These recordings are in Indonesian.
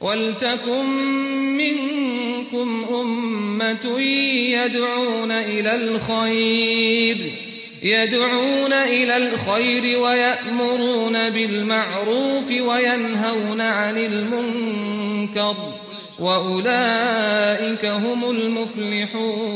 وَلْتَكُنْ مِنْكُمْ أُمَّةٌ يَدْعُونَ إِلَى الْخَيْرِ وَيَأْمُرُونَ بِالْمَعْرُوفِ وَيَنْهَوْنَ عَنِ الْمُنكَرِ وَأُولَئِكَ هُمُ الْمُفْلِحُونَ.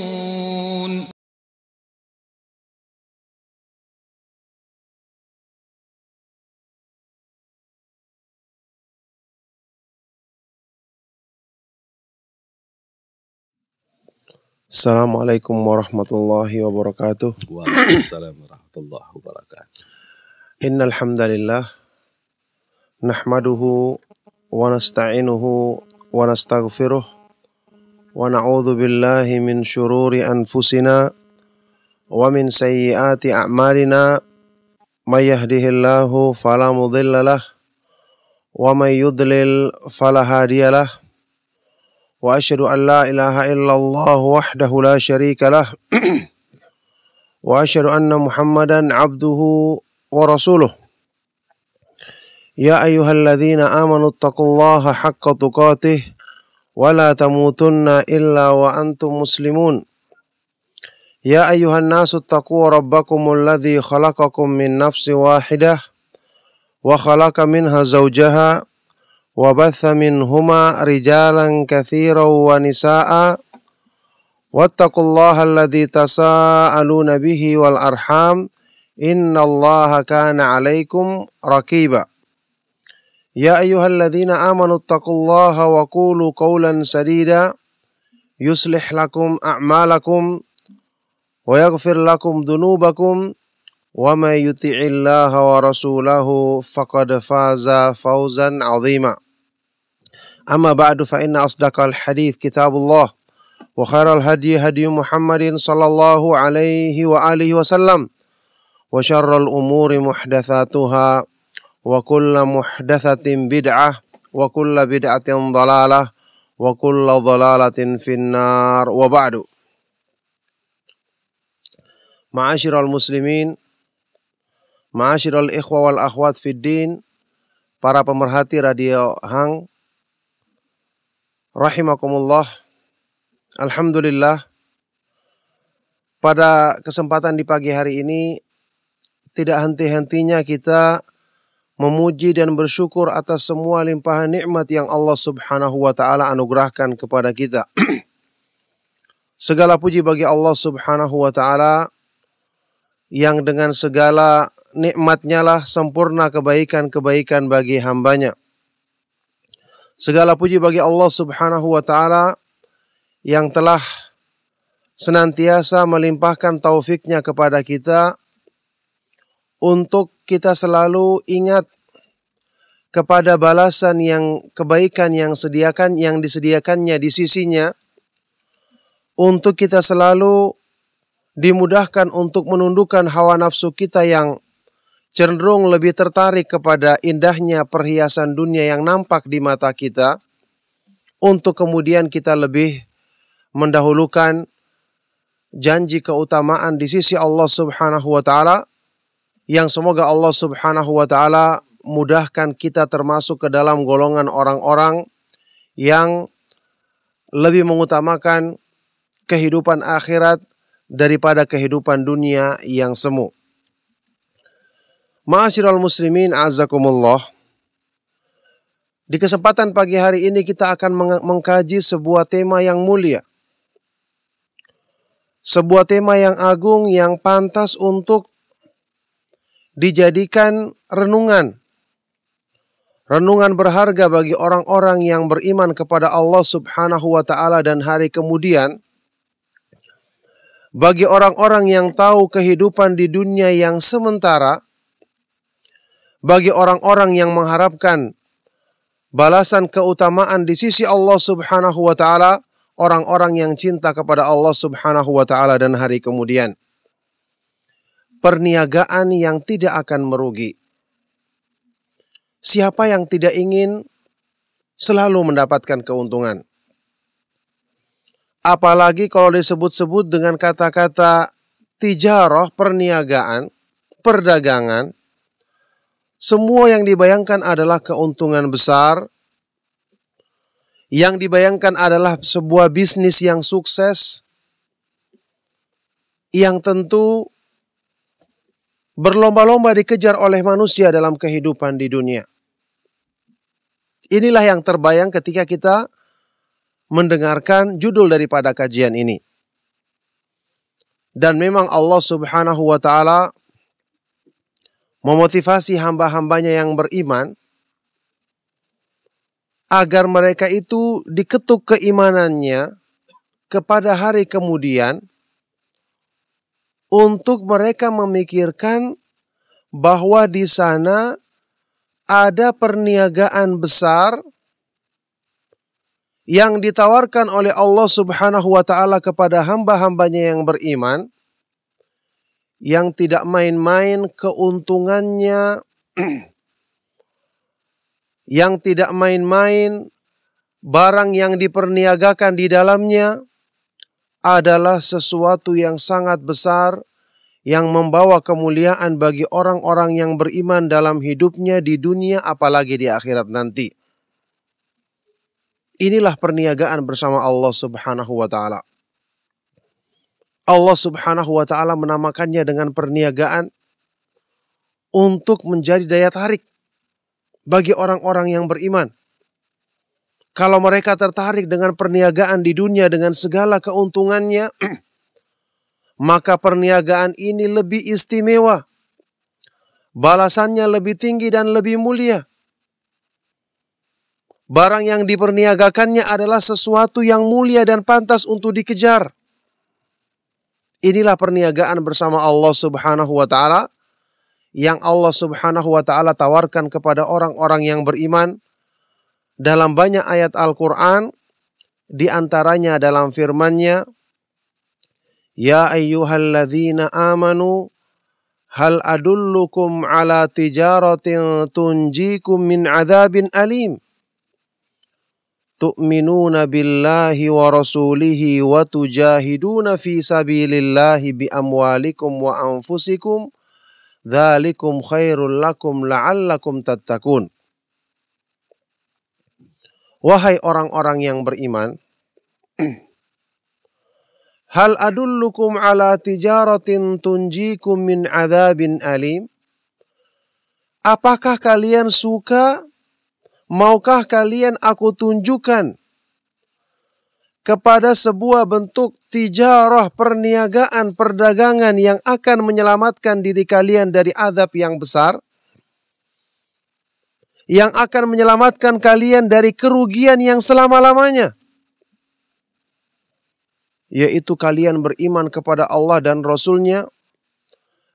Assalamualaikum warahmatullahi wabarakatuh. Waalaikumsalam warahmatullahi wabarakatuh. Innal hamdalillah nahmaduhu wa nasta'inuhu wa nastaghfiruh wa na'udzu billahi min syururi anfusina wa min sayyiati a'malina may yahdihillahu fala mudhillalah wa may yudlil fala hadiyalah. Wa asyhadu an la ilaha illallah wahdahu la syarika lah wa asyhadu anna Muhammadan abduhu wa rasuluh. Ya ayyuhalladzina amanu taqullaha haqqa tuqatih wa la tamutunna illa wa antum muslimun. Ya ayyuhan nasu taqu rabbakumul ladzi khalaqakum min nafsin wahidah wa khalaqa minha zawjaha wa batha minhuma rijalan katsiran wa nisaa'a wattaqullaha alladzi tasaaluna bihi wal arham innallaha kana 'alaikum raqiba. Ya ayyuhalladzina amanu taqullaha wa qulu qawlan sadida yuslih lakum a'malakum wa yaghfir lakum dhunubakum wa may yuti'illaha wa rasulahu faqad faza fawzan 'azima. Amma ba'du fa inna asdaqal hadits kitabullah wa khairal hadi hadi Muhammadin sallallahu alaihi wa alihi wasallam wa syarrul umuri muhdatsatuha wa kullu muhdatsatin bid'ah wa kullu bid'atin dhalalah wa kullu dhalalatin finnar wa ba'du. Ma'asyiral muslimin, ma'asyiral ikhwa wal akhwat fid din, para pemerhati Radio Hang rahimakumullah. Alhamdulillah, pada kesempatan di pagi hari ini tidak henti-hentinya kita memuji dan bersyukur atas semua limpahan nikmat yang Allah Subhanahu wa taala anugerahkan kepada kita. Segala puji bagi Allah Subhanahu wa taala yang dengan segala nikmatnya lah sempurna kebaikan-kebaikan bagi hambanya. Segala puji bagi Allah Subhanahu wa taala yang telah senantiasa melimpahkan taufiknya kepada kita untuk kita selalu ingat kepada balasan yang kebaikan yang disediakannya di sisinya, untuk kita selalu dimudahkan untuk menundukkan hawa nafsu kita yang cenderung lebih tertarik kepada indahnya perhiasan dunia yang nampak di mata kita, untuk kemudian kita lebih mendahulukan janji keutamaan di sisi Allah Subhanahu wa taala, yang semoga Allah Subhanahu wa taala mudahkan kita termasuk ke dalam golongan orang-orang yang lebih mengutamakan kehidupan akhirat daripada kehidupan dunia yang semu. Ma'asyiral muslimin azakumullah. Di kesempatan pagi hari ini kita akan mengkaji sebuah tema yang mulia. Sebuah tema yang agung yang pantas untuk dijadikan renungan. Renungan berharga bagi orang-orang yang beriman kepada Allah Subhanahu wa taala dan hari kemudian. Bagi orang-orang yang tahu kehidupan di dunia yang sementara, bagi orang-orang yang mengharapkan balasan keutamaan di sisi Allah Subhanahu wa taala, orang-orang yang cinta kepada Allah Subhanahu wa taala dan hari kemudian. Perniagaan yang tidak akan merugi. Siapa yang tidak ingin selalu mendapatkan keuntungan? Apalagi kalau disebut-sebut dengan kata-kata tijarah, perniagaan, perdagangan, semua yang dibayangkan adalah keuntungan besar, Yang dibayangkan adalah sebuah bisnis yang sukses, yang tentu berlomba-lomba dikejar oleh manusia dalam kehidupan di dunia. Inilah yang terbayang ketika kita mendengarkan judul daripada kajian ini. Dan memang Allah Subhanahu wa ta'ala memotivasi hamba-hambanya yang beriman agar mereka itu diketuk keimanannya kepada hari kemudian, untuk mereka memikirkan bahwa di sana ada perniagaan besar yang ditawarkan oleh Allah Subhanahu wa ta'ala kepada hamba-hambanya yang beriman, yang tidak main-main keuntungannya, yang tidak main-main barang yang diperniagakan di dalamnya, adalah sesuatu yang sangat besar yang membawa kemuliaan bagi orang-orang yang beriman dalam hidupnya di dunia, apalagi di akhirat nanti. Inilah perniagaan bersama Allah Subhanahu wa ta'ala. Allah Subhanahu wa ta'ala menamakannya dengan perniagaan untuk menjadi daya tarik bagi orang-orang yang beriman. Kalau mereka tertarik dengan perniagaan di dunia dengan segala keuntungannya, maka perniagaan ini lebih istimewa, balasannya lebih tinggi dan lebih mulia. Barang yang diperniagakannya adalah sesuatu yang mulia dan pantas untuk dikejar. Inilah perniagaan bersama Allah Subhanahu wa ta'ala yang Allah Subhanahu wa ta'ala tawarkan kepada orang-orang yang beriman dalam banyak ayat Al-Quran, di antaranya dalam firman-Nya, Ya ayyuhalladzina amanu hal adullukum ala tijaratin tunjikum min adzabin alim tu'minuna billahi wa rasulihi wa tujahiduna fi sabilillahi bi amwalikum wa anfusikum dzalikum khairul lakum la'allakum tattaqun. Wahai orang-orang yang beriman, hal adullukum ala tijaratin tunjikum min adzabin alim? Apakah kalian suka? Maukah kalian aku tunjukkan kepada sebuah bentuk tijarah, perniagaan, perdagangan yang akan menyelamatkan diri kalian dari azab yang besar? Yang akan menyelamatkan kalian dari kerugian yang selama-lamanya, yaitu kalian beriman kepada Allah dan Rasul-Nya,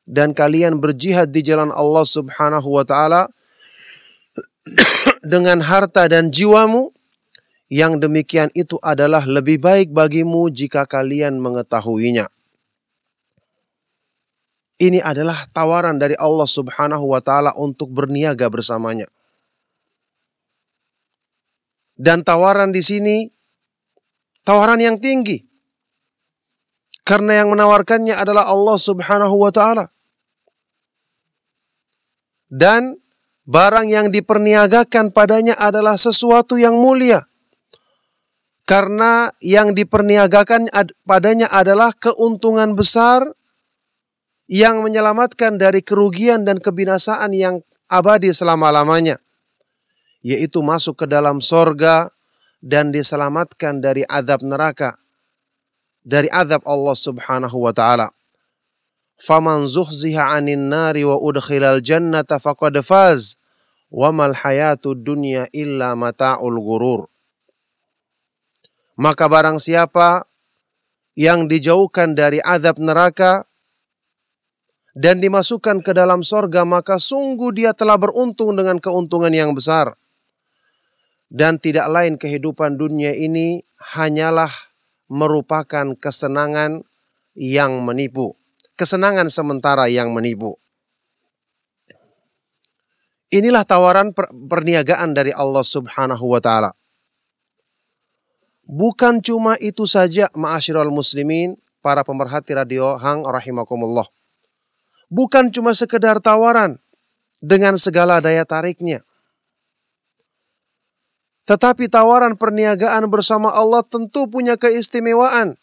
dan kalian berjihad di jalan Allah Subhanahu wa ta'ala dengan harta dan jiwamu. Yang demikian itu adalah lebih baik bagimu jika kalian mengetahuinya. Ini adalah tawaran dari Allah Subhanahu wa ta'ala untuk berniaga bersamanya. Dan tawaran di sini tawaran yang tinggi, karena yang menawarkannya adalah Allah Subhanahu wa ta'ala. Dan barang yang diperniagakan padanya adalah sesuatu yang mulia, karena yang diperniagakan padanya adalah keuntungan besar yang menyelamatkan dari kerugian dan kebinasaan yang abadi selama-lamanya, yaitu masuk ke dalam sorga dan diselamatkan dari azab neraka, dari azab Allah Subhanahu wa ta'ala. Faman zuhziha 'anil nari wa udkhilal jannata faqad faz wa mal hayatud dunya illa mata'ul ghurur. Maka barang siapa yang dijauhkan dari azab neraka dan dimasukkan ke dalam sorga, maka sungguh dia telah beruntung dengan keuntungan yang besar. Dan tidak lain kehidupan dunia ini hanyalah merupakan kesenangan yang menipu. Kesenangan sementara yang menipu. Inilah tawaran perniagaan dari Allah Subhanahu wa ta'ala. Bukan cuma itu saja, ma'asyiral muslimin, para pemerhati radio Hang rahimakumullah. Bukan cuma sekedar tawaran dengan segala daya tariknya. Tetapi tawaran perniagaan bersama Allah tentu punya keistimewaan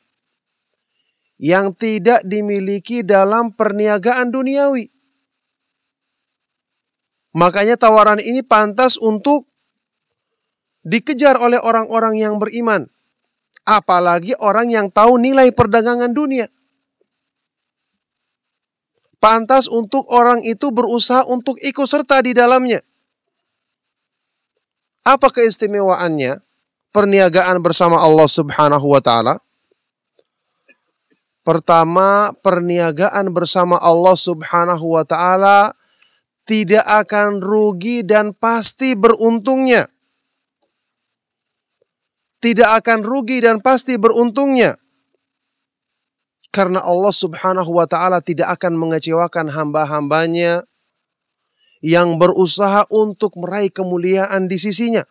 yang tidak dimiliki dalam perniagaan duniawi. Makanya tawaran ini pantas untuk dikejar oleh orang-orang yang beriman. Apalagi orang yang tahu nilai perdagangan dunia. Pantas untuk orang itu berusaha untuk ikut serta di dalamnya. Apa keistimewaannya perniagaan bersama Allah Subhanahu wa taala? Pertama, perniagaan bersama Allah Subhanahu wa taala tidak akan rugi dan pasti beruntungnya. Tidak akan rugi dan pasti beruntungnya. Karena Allah Subhanahu wa taala tidak akan mengecewakan hamba-hambanya yang berusaha untuk meraih kemuliaan di sisinya.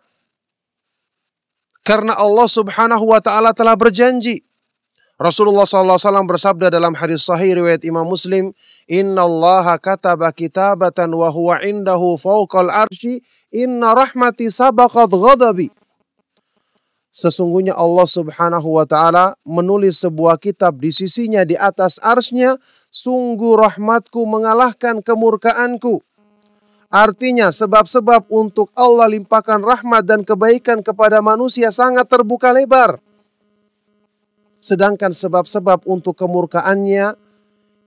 Karena Allah Subhanahu wa taala telah berjanji. Rasulullah SAW bersabda dalam hadis sahih riwayat Imam Muslim, "Innallaha kataba kitabatan wa huwa indahu fawqal arsy, inna rahmati sabaqat ghadabi." Sesungguhnya Allah Subhanahu wa taala menulis sebuah kitab di sisinya di atas arsy-Nya, sungguh rahmatku mengalahkan kemurkaanku. Artinya sebab-sebab untuk Allah limpahkan rahmat dan kebaikan kepada manusia sangat terbuka lebar. Sedangkan sebab-sebab untuk kemurkaannya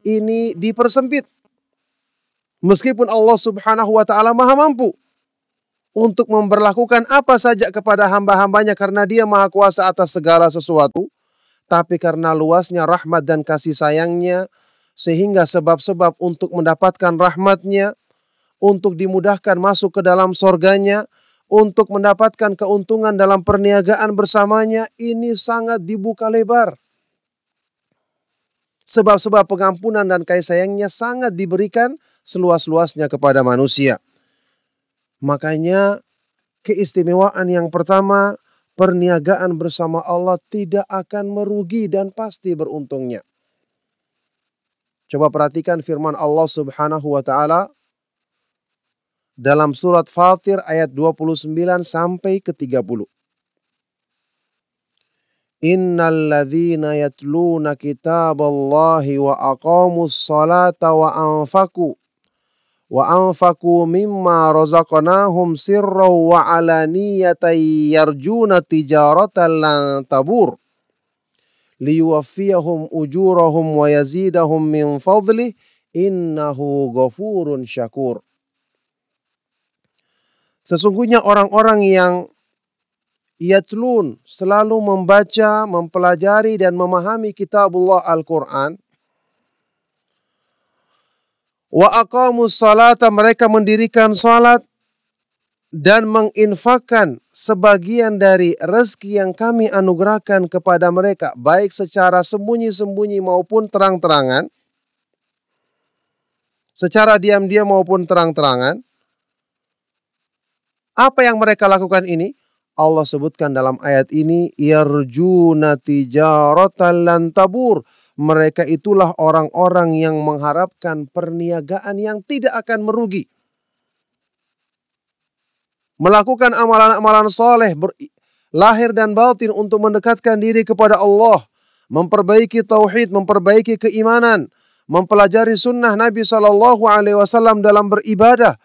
ini dipersempit. Meskipun Allah Subhanahu wa taala Maha mampu untuk memberlakukan apa saja kepada hamba-hambanya karena Dia Maha kuasa atas segala sesuatu, tapi karena luasnya rahmat dan kasih sayangnya, sehingga sebab-sebab untuk mendapatkan rahmatnya, untuk dimudahkan masuk ke dalam sorganya, untuk mendapatkan keuntungan dalam perniagaan bersamanya, ini sangat dibuka lebar. Sebab-sebab pengampunan dan kasih sayangnya sangat diberikan seluas-luasnya kepada manusia. Makanya keistimewaan yang pertama, perniagaan bersama Allah tidak akan merugi dan pasti beruntungnya. Coba perhatikan firman Allah Subhanahu wa taala dalam surat Fatir ayat 29 sampai ke 30. Innal ladzina yatluna kitaballahi wa aqamus salata wa anfaqu mimma razaqnahum sirran wa alaniyatan yarjuna tijaratan lan tabur liyuwaffiyahum ujurahum wa yazidahum min fadlih innahu ghafurun syakur. Sesungguhnya orang-orang yang yatlun, selalu membaca, mempelajari dan memahami kitabullah Al-Quran. Wa aqamus salata, mereka mendirikan salat dan menginfakkan sebagian dari rezeki yang kami anugerahkan kepada mereka, baik secara sembunyi-sembunyi maupun terang-terangan, secara diam-diam maupun terang-terangan. Apa yang mereka lakukan ini? Allah sebutkan dalam ayat ini, yarjuna tijaratan lan tabur. Mereka itulah orang-orang yang mengharapkan perniagaan yang tidak akan merugi. Melakukan amalan-amalan soleh, lahir dan batin untuk mendekatkan diri kepada Allah. Memperbaiki tauhid, memperbaiki keimanan. Mempelajari sunnah Nabi SAW dalam beribadah.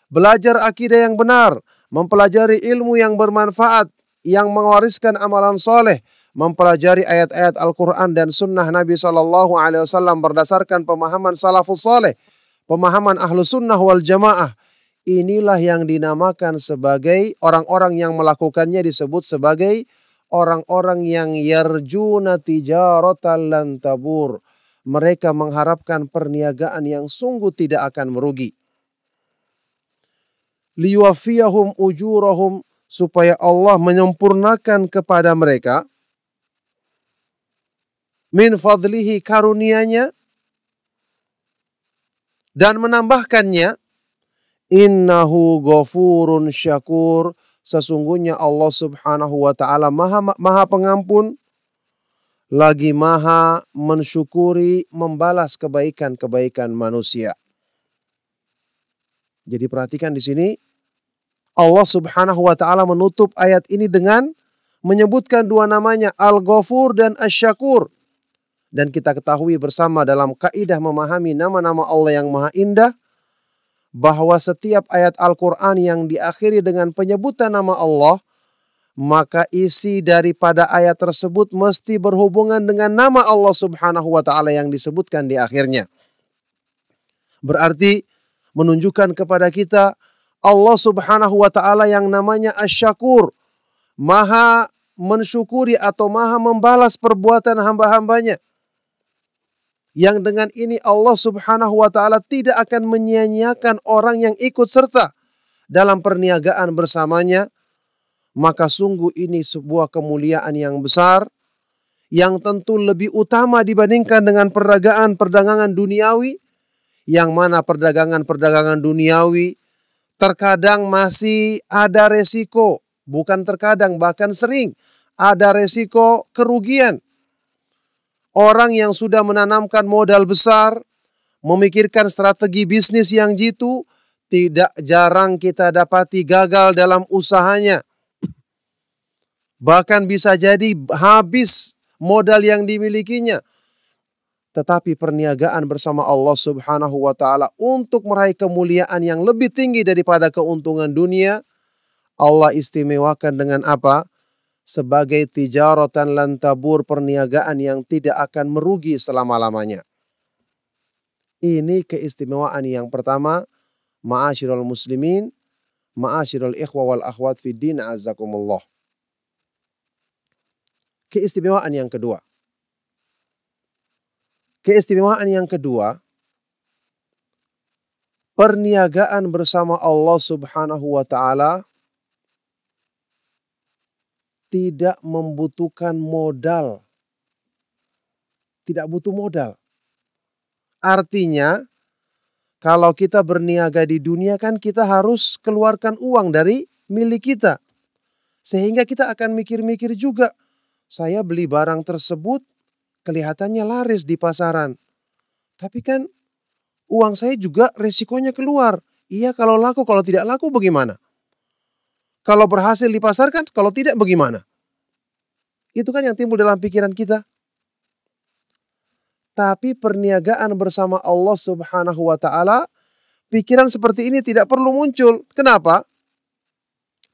Belajar akidah yang benar. Mempelajari ilmu yang bermanfaat, yang mewariskan amalan soleh, mempelajari ayat-ayat Al-Quran dan sunnah Nabi SAW berdasarkan pemahaman salafus soleh, pemahaman ahlu sunnah wal jamaah. Inilah yang dinamakan sebagai orang-orang yang melakukannya disebut sebagai orang-orang yang yarjuna tijaratan lan tabur. Mereka mengharapkan perniagaan yang sungguh tidak akan merugi. Liyuwaffiyahum ujurahum, supaya Allah menyempurnakan kepada mereka min fadlihi, karunia-Nya, dan menambahkannya, innahu ghafurun syakur, sesungguhnya Allah Subhanahu wa taala maha pengampun lagi maha mensyukuri, membalas kebaikan-kebaikan manusia. Jadi perhatikan di sini, Allah Subhanahu wa taala menutup ayat ini dengan menyebutkan dua namanya, Al-Ghafur dan Asy-Syakur. Dan kita ketahui bersama dalam kaidah memahami nama-nama Allah yang Maha Indah, bahwa setiap ayat Al-Quran yang diakhiri dengan penyebutan nama Allah, maka isi daripada ayat tersebut mesti berhubungan dengan nama Allah Subhanahu wa taala yang disebutkan di akhirnya. Berarti menunjukkan kepada kita Allah Subhanahu wa taala yang namanya Asy-Syakur, Maha mensyukuri atau Maha membalas perbuatan hamba-hambanya. Yang dengan ini Allah Subhanahu wa taala tidak akan menyia-nyiakan orang yang ikut serta dalam perniagaan bersamanya. Maka sungguh ini sebuah kemuliaan yang besar, yang tentu lebih utama dibandingkan dengan perdagangan duniawi, yang mana perdagangan duniawi terkadang masih ada resiko, bukan terkadang, bahkan sering ada resiko kerugian. Orang yang sudah menanamkan modal besar, memikirkan strategi bisnis yang jitu, tidak jarang kita dapati gagal dalam usahanya. Bahkan bisa jadi habis modal yang dimilikinya. Tetapi perniagaan bersama Allah Subhanahu wa taala untuk meraih kemuliaan yang lebih tinggi daripada keuntungan dunia, Allah istimewakan dengan apa? Sebagai tijaratan lan tabur, perniagaan yang tidak akan merugi selama-lamanya. Ini keistimewaan yang pertama, ma'asyiral muslimin, ma'asyiral ikhwa wal akhwat fid din, azakumullah. Keistimewaan yang kedua. Keistimewaan yang kedua, perniagaan bersama Allah Subhanahu wa taala tidak membutuhkan modal. Tidak butuh modal. Artinya, kalau kita berniaga di dunia kan kita harus keluarkan uang dari milik kita. Sehingga kita akan mikir-mikir juga, saya beli barang tersebut kelihatannya laris di pasaran. Tapi kan uang saya juga resikonya keluar. Iya kalau laku, kalau tidak laku bagaimana? Kalau berhasil dipasarkan, kalau tidak bagaimana? Itu kan yang timbul dalam pikiran kita. Tapi perniagaan bersama Allah Subhanahu wa taala, pikiran seperti ini tidak perlu muncul. Kenapa?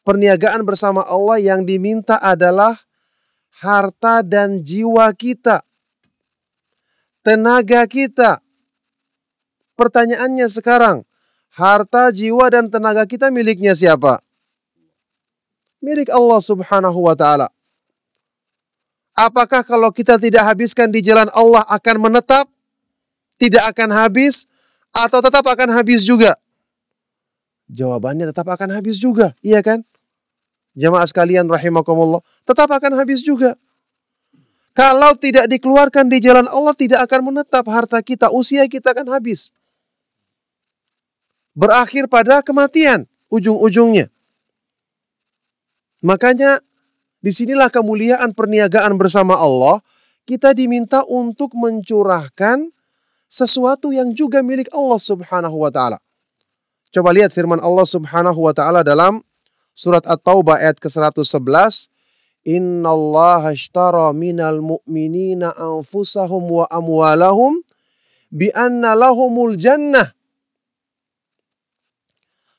Perniagaan bersama Allah yang diminta adalah harta dan jiwa kita, tenaga kita. Pertanyaannya sekarang, harta, jiwa, dan tenaga kita miliknya siapa? Milik Allah Subhanahu wa ta'ala. Apakah kalau kita tidak habiskan di jalan Allah akan menetap? Tidak akan habis? Atau tetap akan habis juga? Jawabannya tetap akan habis juga, iya kan? Jamaah sekalian rahimakumullah, tetap akan habis juga. Kalau tidak dikeluarkan di jalan Allah, tidak akan menetap harta kita, usia kita akan habis. Berakhir pada kematian, ujung-ujungnya. Makanya, disinilah kemuliaan perniagaan bersama Allah. Kita diminta untuk mencurahkan sesuatu yang juga milik Allah Subhanahu wa ta'ala. Coba lihat firman Allah Subhanahu wa ta'ala dalam surat At-Taubah ayat ke-111. Innallaha ashtara minal mu'minina anfusahum wa amwalahum bi anna lahumul jannah.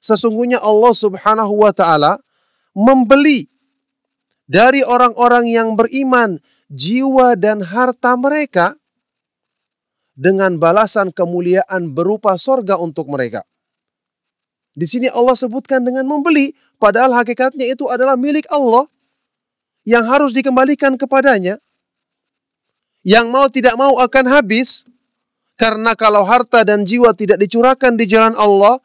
Sesungguhnya Allah Subhanahu wa ta'ala membeli dari orang-orang yang beriman jiwa dan harta mereka dengan balasan kemuliaan berupa sorga untuk mereka. Di sini Allah sebutkan dengan membeli, padahal hakikatnya itu adalah milik Allah yang harus dikembalikan kepadanya. Yang mau tidak mau akan habis, karena kalau harta dan jiwa tidak dicurahkan di jalan Allah,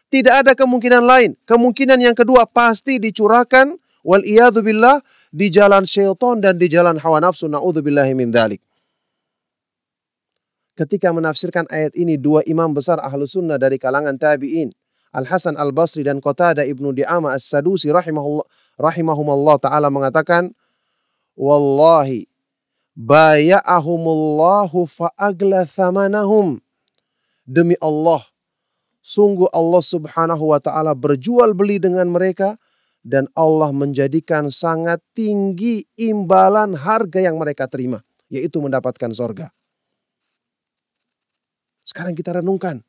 tidak ada kemungkinan lain. Kemungkinan yang kedua pasti dicurahkan wal iyadzu billah di jalan syaitan dan di jalan hawa nafsu, naudzubillahi min dzalik. Ketika menafsirkan ayat ini dua imam besar Ahlus Sunnah dari kalangan tabi'in, Al-Hasan Al-Basri dan Qatadah Ibnu Di'amah As-Sadusi rahimahumullah ta'ala mengatakan, wallahi baya'ahumullahu fa'agla thamanahum. Demi Allah, Sungguh Allah Subhanahu wa ta'ala berjual beli dengan mereka dan Allah menjadikan sangat tinggi imbalan harga yang mereka terima, yaitu mendapatkan sorga. Sekarang kita renungkan,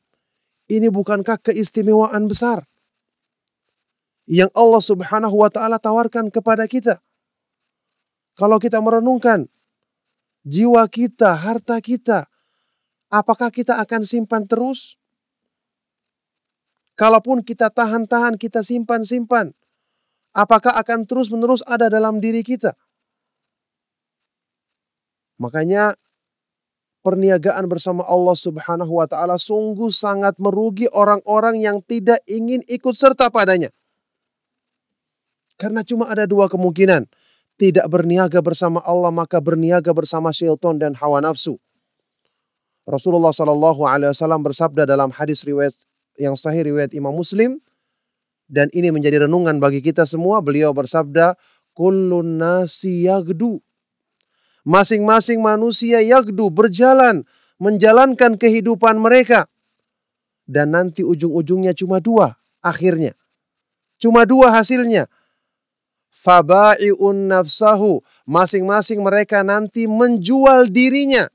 ini bukankah keistimewaan besar yang Allah Subhanahu wa ta'ala tawarkan kepada kita? Kalau kita merenungkan jiwa kita, harta kita, apakah kita akan simpan terus? Kalaupun kita tahan-tahan, kita simpan-simpan, apakah akan terus-menerus ada dalam diri kita? Makanya perniagaan bersama Allah Subhanahu wa ta'ala sungguh sangat merugi orang-orang yang tidak ingin ikut serta padanya. Karena cuma ada dua kemungkinan. Tidak berniaga bersama Allah, maka berniaga bersama syaitan dan hawa nafsu. Rasulullah SAW bersabda dalam hadis riwayat yang sahih riwayat Imam Muslim, dan ini menjadi renungan bagi kita semua. Beliau bersabda, kullun nasi yagdu. Masing-masing manusia yagdu, berjalan, menjalankan kehidupan mereka. Dan nanti ujung-ujungnya cuma dua akhirnya. Cuma dua hasilnya. Faba'i'un nafsahu. Masing-masing mereka nanti menjual dirinya,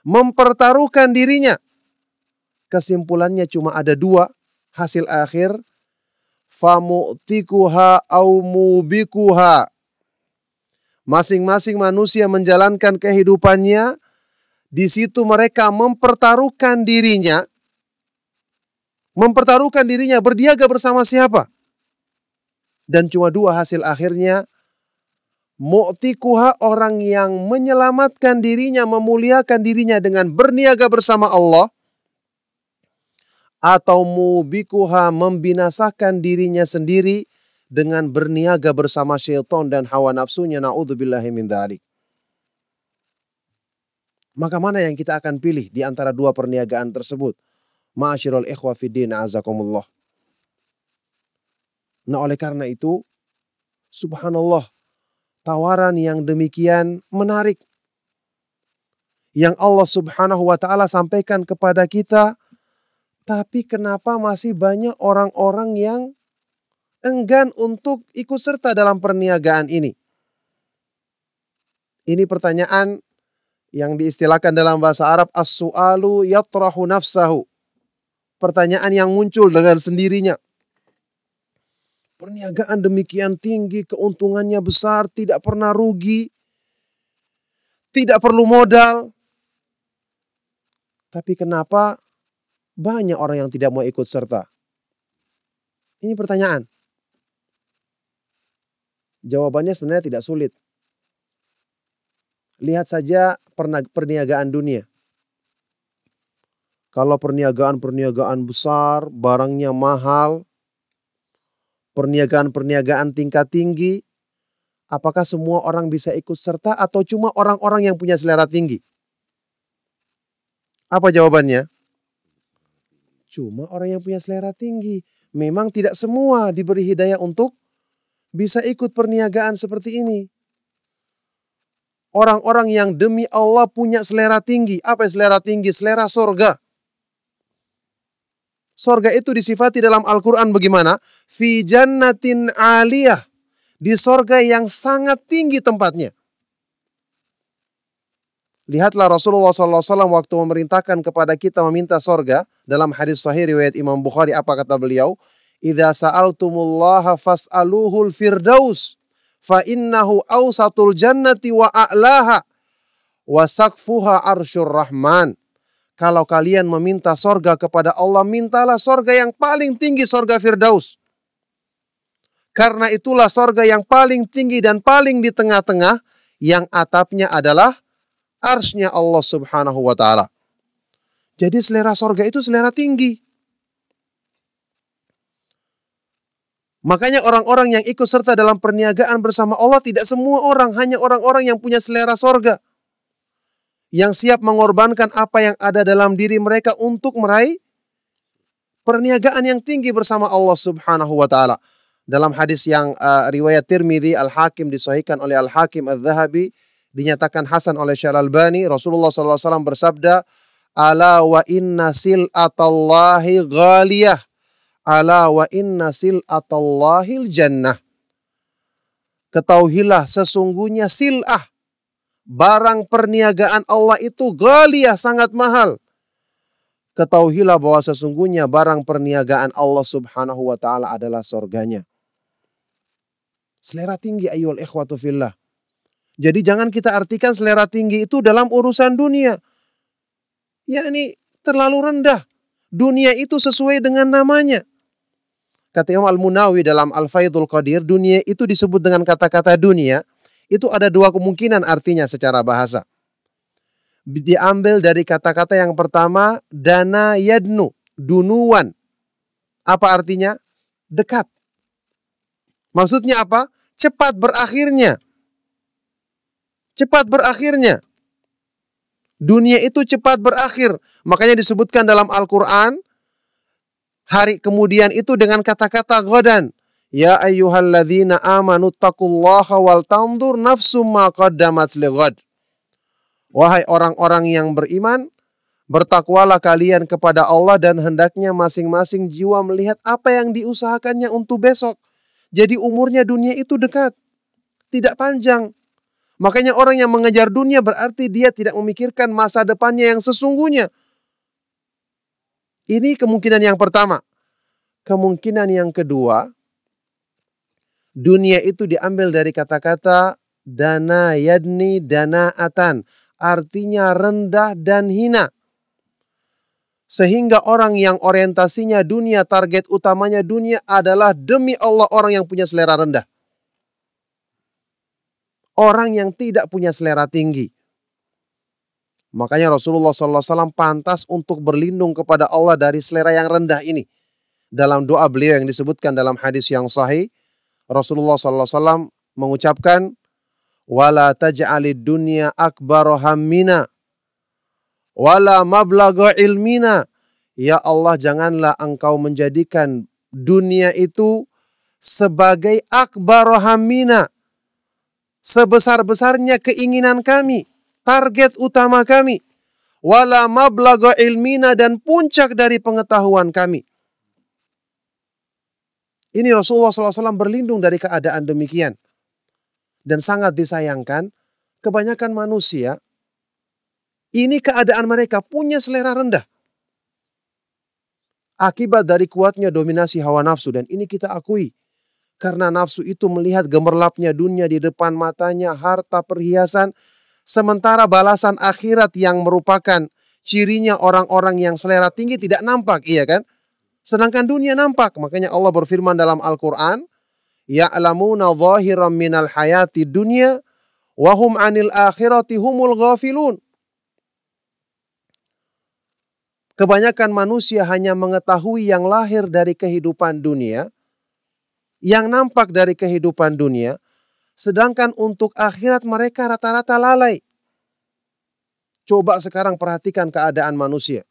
mempertaruhkan dirinya. Kesimpulannya cuma ada dua hasil akhir. Famu'tikuha au mubikuha. Masing-masing manusia menjalankan kehidupannya. Di situ mereka mempertaruhkan dirinya. Mempertaruhkan dirinya, berniaga bersama siapa? Dan cuma dua hasil akhirnya. Mu'tikuha, orang yang menyelamatkan dirinya, memuliakan dirinya dengan berniaga bersama Allah. Atau mubikuha, membinasakan dirinya sendiri dengan berniaga bersama syaitan dan hawa nafsunya. Na'udzubillahi min dzalik. Maka mana yang kita akan pilih di antara dua perniagaan tersebut? Ma'asyiral ikhwa fiddin, azakumullah. Nah, oleh karena itu, subhanallah, tawaran yang demikian menarik yang Allah Subhanahu wa ta'ala sampaikan kepada kita. Tapi kenapa masih banyak orang-orang yang enggan untuk ikut serta dalam perniagaan ini? Ini pertanyaan yang diistilahkan dalam bahasa Arab as-su'alu yatrahu nafsahu. Pertanyaan yang muncul dengan sendirinya. Perniagaan demikian tinggi, keuntungannya besar, tidak pernah rugi, tidak perlu modal. Tapi kenapa banyak orang yang tidak mau ikut serta? Ini pertanyaan. Jawabannya sebenarnya tidak sulit. Lihat saja perniagaan dunia. Kalau perniagaan besar, barangnya mahal, perniagaan tingkat tinggi, apakah semua orang bisa ikut serta atau cuma orang-orang yang punya selera tinggi? Apa jawabannya? Cuma orang yang punya selera tinggi. Memang tidak semua diberi hidayah untuk bisa ikut perniagaan seperti ini. Orang-orang yang demi Allah punya selera tinggi. Apa selera tinggi? Selera sorga. Sorga itu disifati dalam Al-Quran bagaimana? Fi jannatin aliyah. Di sorga yang sangat tinggi tempatnya. Lihatlah Rasulullah SAW waktu memerintahkan kepada kita meminta sorga. Dalam hadis sahih riwayat Imam Bukhari, apa kata beliau? Idza sa'altumullaha fas'aluhul firdaus. Fa innahu awsatul jannati wa a'laha. Wa saqfuha arsyur rahman. Kalau kalian meminta sorga kepada Allah, mintalah sorga yang paling tinggi, sorga firdaus. Karena itulah sorga yang paling tinggi dan paling di tengah-tengah, yang atapnya adalah arsy-Nya Allah Subhanahu wa ta'ala. Jadi selera sorga itu selera tinggi. Makanya orang-orang yang ikut serta dalam perniagaan bersama Allah, tidak semua orang, hanya orang-orang yang punya selera sorga. Yang siap mengorbankan apa yang ada dalam diri mereka untuk meraih perniagaan yang tinggi bersama Allah Subhanahu wa ta'ala. Dalam hadis yang riwayat Tirmidzi, Al-Hakim disahihkan oleh Al-Hakim Al-Zahabi, dinyatakan hasan oleh Syekh Al-Albani, Rasulullah SAW bersabda, Ala wa inna sil'atallahi ghaliyah. Ala wa inna sil'atallahil jannah. Ketahuilah sesungguhnya sil'ah, barang perniagaan Allah itu ghaliyah, sangat mahal. Ketahuilah bahwa sesungguhnya barang perniagaan Allah subhanahu wa ta'ala adalah surganya. Selera tinggi ayyuhal ikhwatu fillah. Jadi jangan kita artikan selera tinggi itu dalam urusan dunia. Yakni terlalu rendah. Dunia itu sesuai dengan namanya. Kata Imam Al-Munawi dalam Al-Faidul Qadir, dunia itu disebut dengan kata-kata dunia. Itu ada dua kemungkinan artinya secara bahasa. Diambil dari kata-kata yang pertama, dana yadnu, dunuan. Apa artinya? Dekat. Maksudnya apa? Cepat berakhirnya. Cepat berakhirnya. Dunia itu cepat berakhir. Makanya disebutkan dalam Al-Quran, hari kemudian itu dengan kata-kata ghadan. Ya ayyuhalladzina amanu taqullaha wal tanzur nafsum ma qaddamat lighad. Wahai orang-orang yang beriman, bertakwalah kalian kepada Allah dan hendaknya masing-masing jiwa melihat apa yang diusahakannya untuk besok. Jadi umurnya dunia itu dekat, tidak panjang. Makanya orang yang mengejar dunia berarti dia tidak memikirkan masa depannya yang sesungguhnya. Ini kemungkinan yang pertama. Kemungkinan yang kedua, dunia itu diambil dari kata-kata dana yadni danaatan. Artinya rendah dan hina. Sehingga orang yang orientasinya dunia, target utamanya dunia adalah demi Allah orang yang punya selera rendah. Orang yang tidak punya selera tinggi. Makanya Rasulullah SAW pantas untuk berlindung kepada Allah dari selera yang rendah ini. Dalam doa beliau yang disebutkan dalam hadis yang sahih, Rasulullah SAW mengucapkan, wala taj'alid dunya akbar hammina, wala mablagha ilmina. Ya Allah, janganlah engkau menjadikan dunia itu sebagai akbar hammina, sebesar-besarnya keinginan kami, target utama kami. Wala mablagha ilmina, dan puncak dari pengetahuan kami. Ini Rasulullah SAW berlindung dari keadaan demikian. Dan sangat disayangkan, kebanyakan manusia, ini keadaan mereka punya selera rendah. Akibat dari kuatnya dominasi hawa nafsu, dan ini kita akui. Karena nafsu itu melihat gemerlapnya dunia di depan matanya, harta, perhiasan, sementara balasan akhirat yang merupakan cirinya orang-orang yang selera tinggi tidak nampak, iya kan? Sedangkan dunia nampak. Makanya Allah berfirman dalam Al-Quran, ya'lamuna zahiran minal hayati dunya, wahum anil akhirati humul ghafilun. Kebanyakan manusia hanya mengetahui yang lahir dari kehidupan dunia, yang nampak dari kehidupan dunia, sedangkan untuk akhirat mereka rata-rata lalai. Coba sekarang perhatikan keadaan manusia.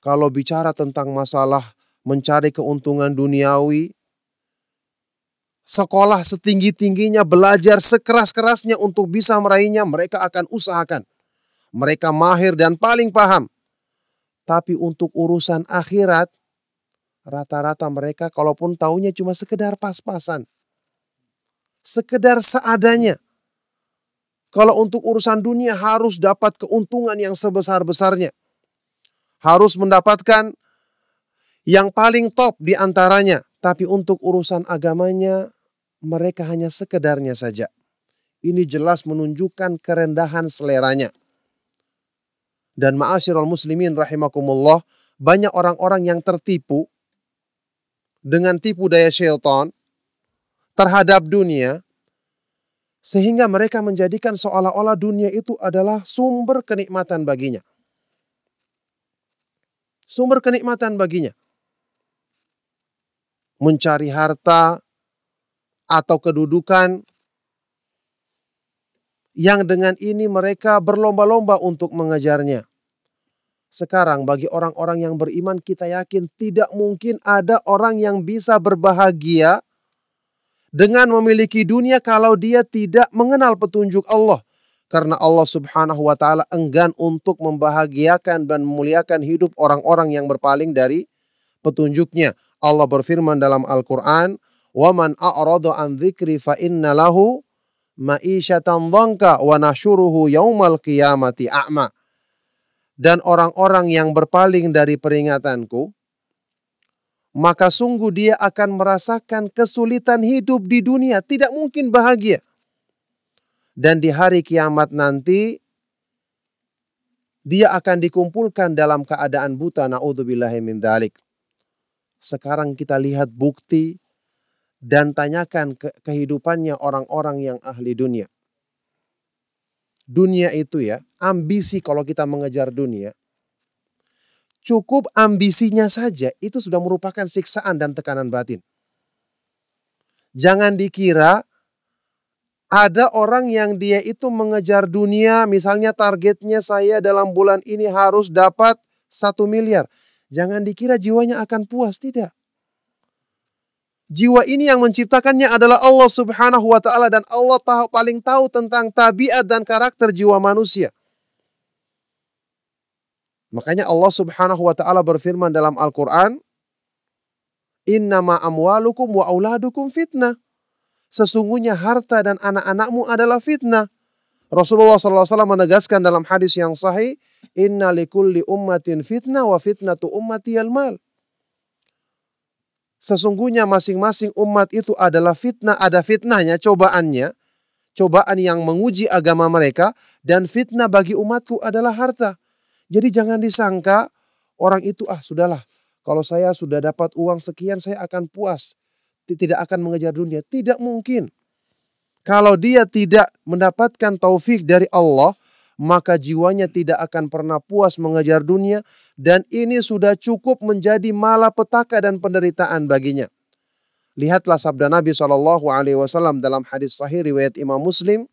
Kalau bicara tentang masalah mencari keuntungan duniawi, sekolah setinggi-tingginya, belajar sekeras-kerasnya untuk bisa meraihnya, mereka akan usahakan. Mereka mahir dan paling paham. Tapi untuk urusan akhirat, rata-rata mereka kalaupun taunya cuma sekedar pas-pasan. Sekedar seadanya. Kalau untuk urusan dunia harus dapat keuntungan yang sebesar-besarnya. Harus mendapatkan yang paling top di antaranya. Tapi untuk urusan agamanya, mereka hanya sekedarnya saja. Ini jelas menunjukkan kerendahan seleranya. Dan ma'asyiral muslimin rahimakumullah, banyak orang-orang yang tertipu dengan tipu daya syaitan terhadap dunia, sehingga mereka menjadikan seolah-olah dunia itu adalah sumber kenikmatan baginya. Sumber kenikmatan baginya. Mencari harta atau kedudukan yang dengan ini mereka berlomba-lomba untuk mengejarnya. Sekarang bagi orang-orang yang beriman, kita yakin tidak mungkin ada orang yang bisa berbahagia dengan memiliki dunia kalau dia tidak mengenal petunjuk Allah. Karena Allah Subhanahu wa taala enggan untuk membahagiakan dan memuliakan hidup orang-orang yang berpaling dari petunjuknya. Allah berfirman dalam Al-Qur'an, "Wa man a'rada an dzikri fa inna lahu ma'isyatan dhanka wa nahsyuruhu yaumal qiyamati a'ma." Dan orang-orang yang berpaling dari peringatanku, maka sungguh dia akan merasakan kesulitan hidup di dunia, tidak mungkin bahagia. Dan di hari kiamat nanti, dia akan dikumpulkan dalam keadaan buta, na'udzubillahi min dzalik. Sekarang kita lihat bukti dan tanyakan kehidupannya orang-orang yang ahli dunia. Dunia itu ya, ambisi kalau kita mengejar dunia, cukup ambisinya saja itu sudah merupakan siksaan dan tekanan batin. Jangan dikira ada orang yang dia itu mengejar dunia, misalnya targetnya saya dalam bulan ini harus dapat 1 miliar. Jangan dikira jiwanya akan puas, tidak. Jiwa ini yang menciptakannya adalah Allah Subhanahu wa taala, dan Allah paling tahu tentang tabiat dan karakter jiwa manusia. Makanya Allah Subhanahu wa taala berfirman dalam Al-Qur'an, "Innama amwalukum wa auladukum fitnah." Sesungguhnya harta dan anak-anakmu adalah fitnah. Rasulullah SAW menegaskan dalam hadis yang sahih, "Inna likulli ummatin fitnah wa fitnatu ummati al-mal." Sesungguhnya masing-masing umat itu adalah fitnah, ada fitnahnya, cobaannya, cobaan yang menguji agama mereka, dan fitnah bagi umatku adalah harta. Jadi jangan disangka orang itu, sudahlah, kalau saya sudah dapat uang sekian saya akan puas, tidak akan mengejar dunia. Tidak mungkin. Kalau dia tidak mendapatkan taufik dari Allah, maka jiwanya tidak akan pernah puas mengejar dunia, dan ini sudah cukup menjadi malapetaka dan penderitaan baginya. Lihatlah sabda Nabi SAW dalam hadis sahih riwayat Imam Muslim,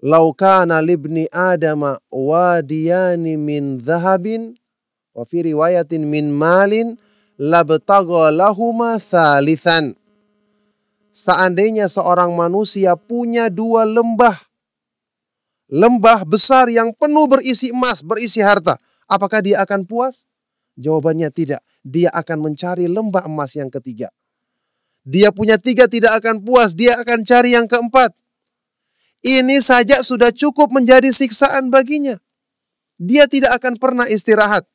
"Lau kana libni Adama wadiyani min dhahabin wa fi riwayatin min malin labtagha lahuma thalithan." Seandainya seorang manusia punya 2 lembah besar yang penuh berisi emas, berisi harta, apakah dia akan puas? Jawabannya tidak. Dia akan mencari lembah emas yang ketiga. Dia punya 3 tidak akan puas, dia akan cari yang keempat. Ini saja sudah cukup menjadi siksaan baginya. Dia tidak akan pernah istirahat.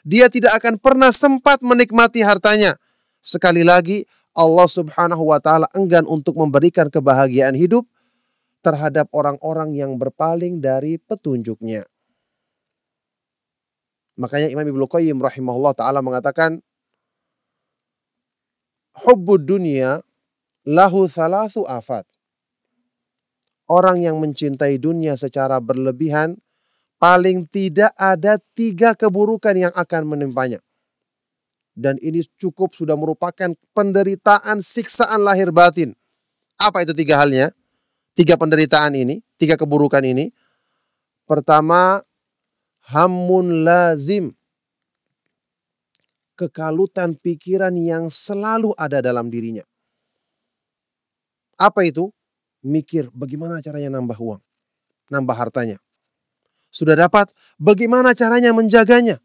Dia tidak akan pernah sempat menikmati hartanya. Sekali lagi, Allah Subhanahu wa taala enggan untuk memberikan kebahagiaan hidup terhadap orang-orang yang berpaling dari petunjuknya. Makanya Imam Ibnu Qayyim rahimahullah taala mengatakan, hubbud dunya lahu thalathu afat. Orang yang mencintai dunia secara berlebihan, paling tidak ada 3 keburukan yang akan menimpanya. Dan ini cukup sudah merupakan penderitaan, siksaan lahir batin. Apa itu 3 halnya? 3 penderitaan ini, 3 keburukan ini. Pertama, hammun lazim. Kekalutan pikiran yang selalu ada dalam dirinya. Apa itu? Mikir bagaimana caranya nambah uang, nambah hartanya. Sudah dapat, bagaimana caranya menjaganya.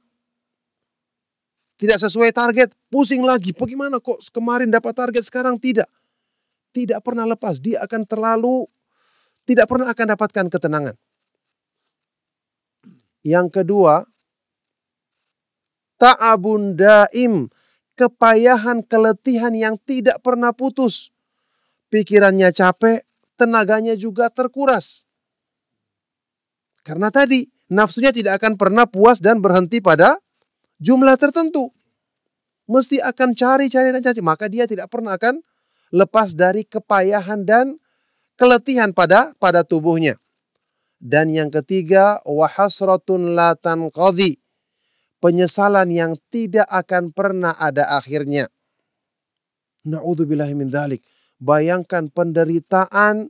Tidak sesuai target, pusing lagi. Bagaimana kok kemarin dapat target, sekarang tidak. Tidak pernah lepas. Dia akan tidak pernah akan dapatkan ketenangan. Yang kedua, ta'abun daim. Kepayahan, keletihan yang tidak pernah putus. Pikirannya capek, tenaganya juga terkuras. Karena tadi, nafsunya tidak akan pernah puas dan berhenti pada jumlah tertentu. Mesti akan cari. Maka dia tidak pernah akan lepas dari kepayahan dan keletihan pada tubuhnya. Dan yang ketiga, wahasratun la tanqadhi. Penyesalan yang tidak akan pernah ada akhirnya. Na'udzubillahi min dzalik. Bayangkan penderitaan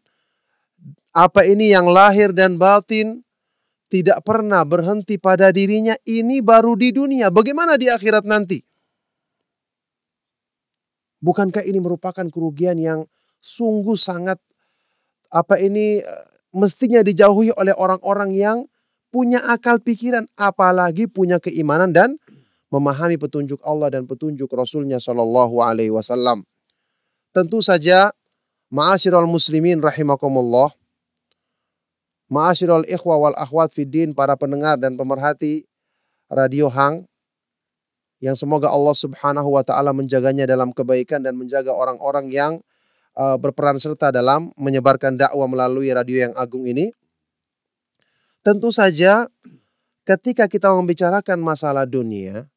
apa ini yang lahir dan batin, tidak pernah berhenti pada dirinya. Ini baru di dunia. Bagaimana di akhirat nanti? Bukankah ini merupakan kerugian yang sungguh sangat mestinya dijauhi oleh orang-orang yang punya akal pikiran, apalagi punya keimanan dan memahami petunjuk Allah dan petunjuk Rasulnya Shallallahu Alaihi Wasallam. Tentu saja, ma'asyiral muslimin rahimakumullah, ma'asyiral ikhwa wal akhwat fiddin, para pendengar dan pemerhati Radio Hang, yang semoga Allah Subhanahu wa taala menjaganya dalam kebaikan dan menjaga orang-orang yang berperan serta dalam menyebarkan dakwah melalui radio yang agung ini. Tentu saja ketika kita membicarakan masalah dunia,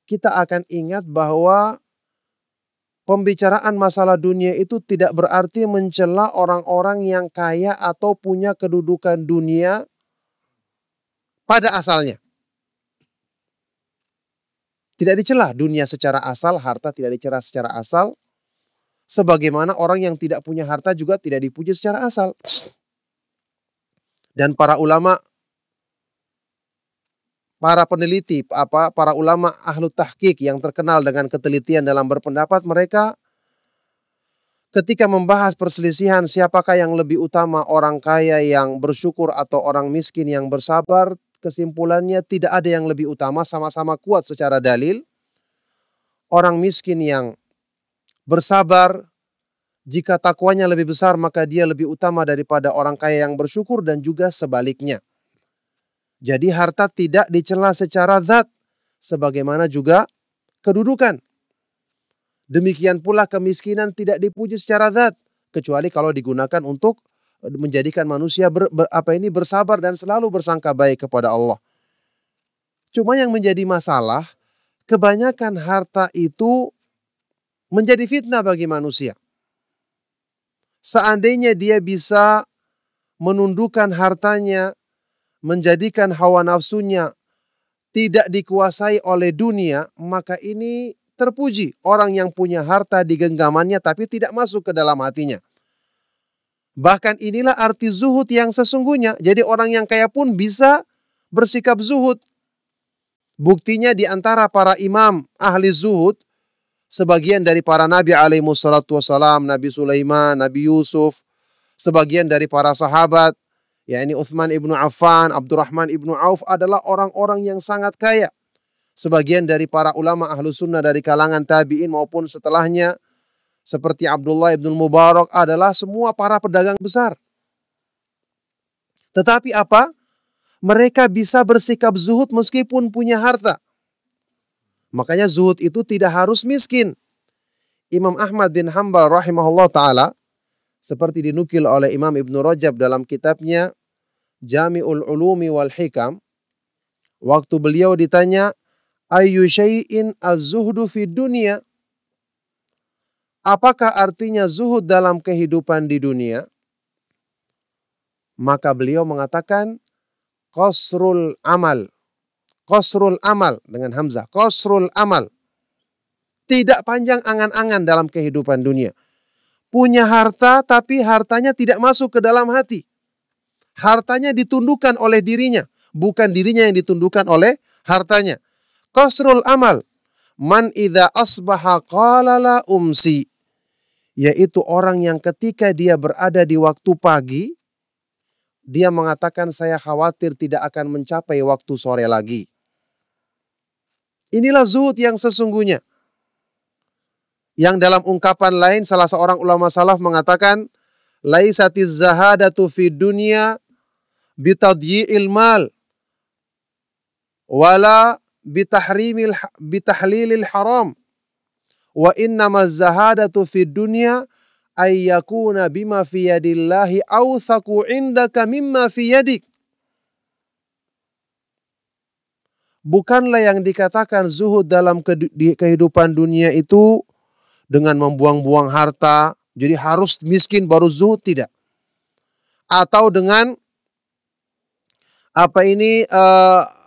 kita akan ingat bahwa pembicaraan masalah dunia itu tidak berarti mencela orang-orang yang kaya atau punya kedudukan dunia pada asalnya. Tidak dicela dunia secara asal, harta tidak dicela secara asal. Sebagaimana orang yang tidak punya harta juga tidak dipuji secara asal. Dan para ulama, para peneliti, para ulama ahlu tahqiq yang terkenal dengan ketelitian dalam berpendapat, mereka ketika membahas perselisihan siapakah yang lebih utama, orang kaya yang bersyukur atau orang miskin yang bersabar, kesimpulannya tidak ada yang lebih utama, sama-sama kuat secara dalil. Orang miskin yang bersabar, jika takwanya lebih besar maka dia lebih utama daripada orang kaya yang bersyukur, dan juga sebaliknya. Jadi harta tidak dicela secara zat, sebagaimana juga kedudukan. Demikian pula kemiskinan tidak dipuji secara zat, kecuali kalau digunakan untuk menjadikan manusia bersabar dan selalu bersangka baik kepada Allah. Cuma yang menjadi masalah, kebanyakan harta itu menjadi fitnah bagi manusia. Seandainya dia bisa menundukkan hartanya, menjadikan hawa nafsunya tidak dikuasai oleh dunia, maka ini terpuji. Orang yang punya harta di genggamannya tapi tidak masuk ke dalam hatinya. Bahkan inilah arti zuhud yang sesungguhnya. Jadi orang yang kaya pun bisa bersikap zuhud. Buktinya di antara para imam ahli zuhud, sebagian dari para nabi alaihi wassalatu wassalam, Nabi Sulaiman, Nabi Yusuf, sebagian dari para sahabat, yakni Uthman ibnu Affan, Abdurrahman ibnu Auf, adalah orang-orang yang sangat kaya. Sebagian dari para ulama ahlu sunnah dari kalangan tabi'in maupun setelahnya, seperti Abdullah ibnu Mubarak, adalah semua para pedagang besar. Tetapi apa? Mereka bisa bersikap zuhud meskipun punya harta. Makanya zuhud itu tidak harus miskin. Imam Ahmad bin Hanbal rahimahullah ta'ala, seperti dinukil oleh Imam Ibnu Rajab dalam kitabnya Jami'ul Ulumi wal Hikam, waktu beliau ditanya, ayyu syai'in az-zuhdu fid dunya, apakah artinya zuhud dalam kehidupan di dunia? Maka beliau mengatakan, qasrul amal. Qasrul amal dengan hamzah. Qasrul amal. Tidak panjang angan-angan dalam kehidupan dunia. Punya harta tapi hartanya tidak masuk ke dalam hati. Hartanya ditundukkan oleh dirinya. Bukan dirinya yang ditundukkan oleh hartanya. Qasrul amal. Man idza asbaha qala la umsi. Yaitu orang yang ketika dia berada di waktu pagi, dia mengatakan saya khawatir tidak akan mencapai waktu sore lagi. Inilah zuhud yang sesungguhnya. Yang dalam ungkapan lain salah seorang ulama salaf mengatakan, laisatiz zahadatu fid dunya bitadyi'il mal wala bitahlilil haram, wa innamaz zahadatu fid dunya ayyakuna bima fi yadillahi awthaku indaka mimma fi yadik. Bukanlah yang dikatakan zuhud dalam kehidupan dunia itu dengan membuang-buang harta, jadi harus miskin baru zuhud, tidak. Atau dengan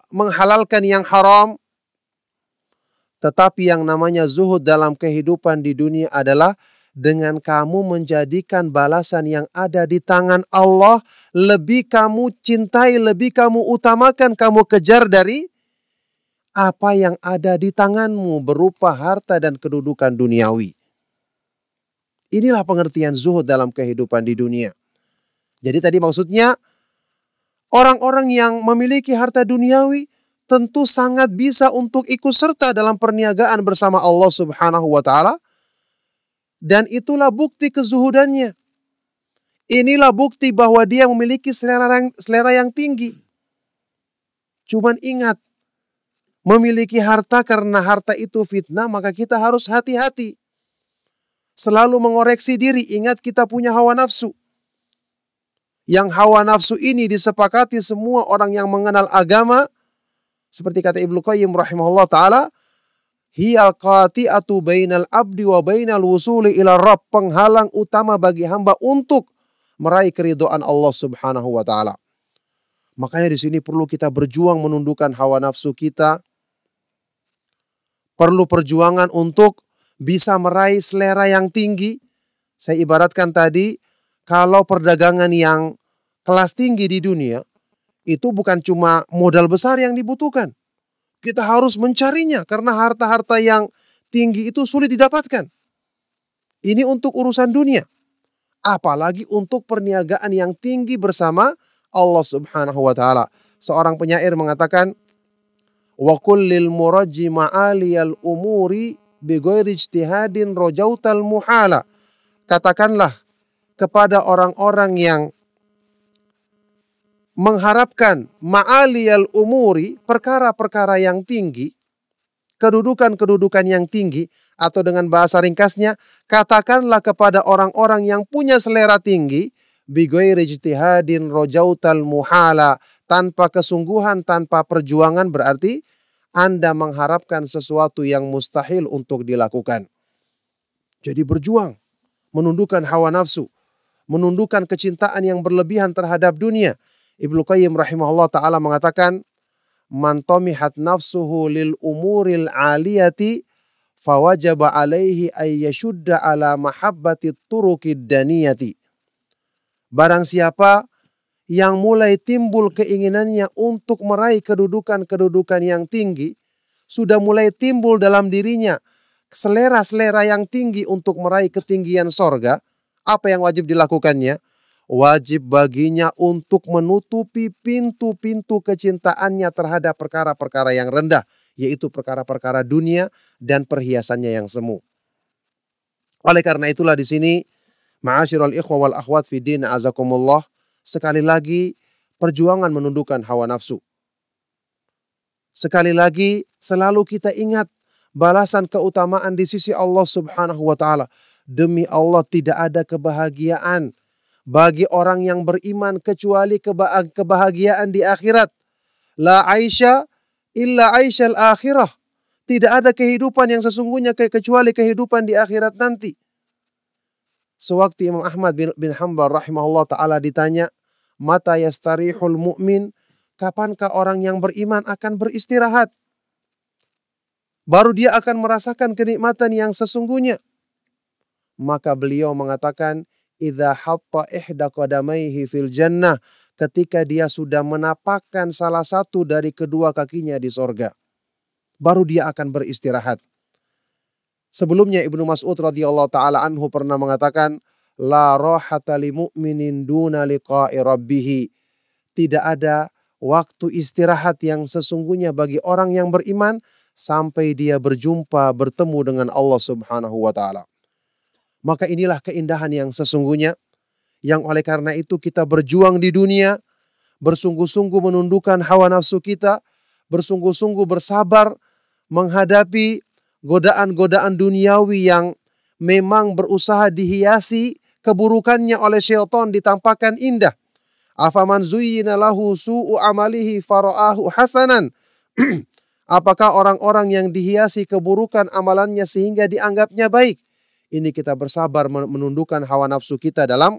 menghalalkan yang haram. Tetapi yang namanya zuhud dalam kehidupan di dunia adalah dengan kamu menjadikan balasan yang ada di tangan Allah lebih kamu cintai, lebih kamu utamakan, kamu kejar dari apa yang ada di tanganmu berupa harta dan kedudukan duniawi. Inilah pengertian zuhud dalam kehidupan di dunia. Jadi tadi maksudnya orang-orang yang memiliki harta duniawi tentu sangat bisa untuk ikut serta dalam perniagaan bersama Allah Subhanahu wa taala, dan itulah bukti kezuhudannya. Inilah bukti bahwa dia memiliki selera yang tinggi. Cuman ingat, memiliki harta karena harta itu fitnah, maka kita harus hati-hati. Selalu mengoreksi diri, ingat kita punya hawa nafsu. Yang hawa nafsu ini disepakati semua orang yang mengenal agama, seperti kata Ibnu Qayyim rahimahullah ta'ala, hiyal qati'atu bainal abdi wa bainal wusuli ila Rabb, penghalang utama bagi hamba untuk meraih keridhaan Allah Subhanahu wa taala. Makanya di sini perlu kita berjuang menundukkan hawa nafsu kita. Perlu perjuangan untuk bisa meraih selera yang tinggi. Saya ibaratkan tadi, kalau perdagangan yang kelas tinggi di dunia, itu bukan cuma modal besar yang dibutuhkan. Kita harus mencarinya karena harta-harta yang tinggi itu sulit didapatkan. Ini untuk urusan dunia. Apalagi untuk perniagaan yang tinggi bersama Allah Subhanahu wa taala. Seorang penyair mengatakan, wa kullil murajji ma'aliyal umuri bighairi ijtihadin rajautal muhala. Katakanlah kepada orang-orang yang mengharapkan ma'aliyal umuri, perkara-perkara yang tinggi, kedudukan-kedudukan yang tinggi, atau dengan bahasa ringkasnya, katakanlah kepada orang-orang yang punya selera tinggi, bighairi ijtihadin rajautal muhala, tanpa kesungguhan, tanpa perjuangan, berarti Anda mengharapkan sesuatu yang mustahil untuk dilakukan. Jadi berjuang, menundukkan hawa nafsu, menundukkan kecintaan yang berlebihan terhadap dunia. Ibnu Qayyim rahimahullah ta'ala mengatakan, man tamihat nafsuhu lil umuril aliyati fawajaba alaihi ayyashudda ala mahabbati turukid daniyati. Barang siapa yang mulai timbul keinginannya untuk meraih kedudukan-kedudukan yang tinggi, sudah mulai timbul dalam dirinya selera-selera yang tinggi untuk meraih ketinggian sorga, apa yang wajib dilakukannya? Wajib baginya untuk menutupi pintu-pintu kecintaannya terhadap perkara-perkara yang rendah, yaitu perkara-perkara dunia dan perhiasannya yang semu. Oleh karena itulah di sini, ma'asyiral ikhwah wal akhwat fi din azakumullah, sekali lagi perjuangan menundukkan hawa nafsu. Sekali lagi selalu kita ingat balasan keutamaan di sisi Allah Subhanahu wa taala. Demi Allah tidak ada kebahagiaan bagi orang yang beriman kecuali kebahagiaan di akhirat. La aisha illa aisyal akhirah. Tidak ada kehidupan yang sesungguhnya kecuali kehidupan di akhirat nanti. Sewaktu Imam Ahmad bin Hanbal rahimahullah ta'ala ditanya, mata yastarihul mu'min, kapankah orang yang beriman akan beristirahat? Baru dia akan merasakan kenikmatan yang sesungguhnya. Maka beliau mengatakan, idza hatta ihda qadamaihi fil jannah, ketika dia sudah menapakkan salah satu dari kedua kakinya di sorga, baru dia akan beristirahat. Sebelumnya Ibnu Mas'ud radhiyallahu taala anhu pernah mengatakan, la rahata li mu'minin duna liqa'i rabbih. Tidak ada waktu istirahat yang sesungguhnya bagi orang yang beriman sampai dia bertemu dengan Allah Subhanahu wa taala. Maka inilah keindahan yang sesungguhnya, yang oleh karena itu kita berjuang di dunia, bersungguh-sungguh menundukkan hawa nafsu kita, bersungguh-sungguh bersabar menghadapi godaan-godaan duniawi yang memang berusaha dihiasi keburukannya oleh syaitan, ditampakkan indah. Afaman zuyyina lahu su'u amalihi fara'ahu hasanan. Apakah orang-orang yang dihiasi keburukan amalannya sehingga dianggapnya baik? Ini kita bersabar menundukkan hawa nafsu kita dalam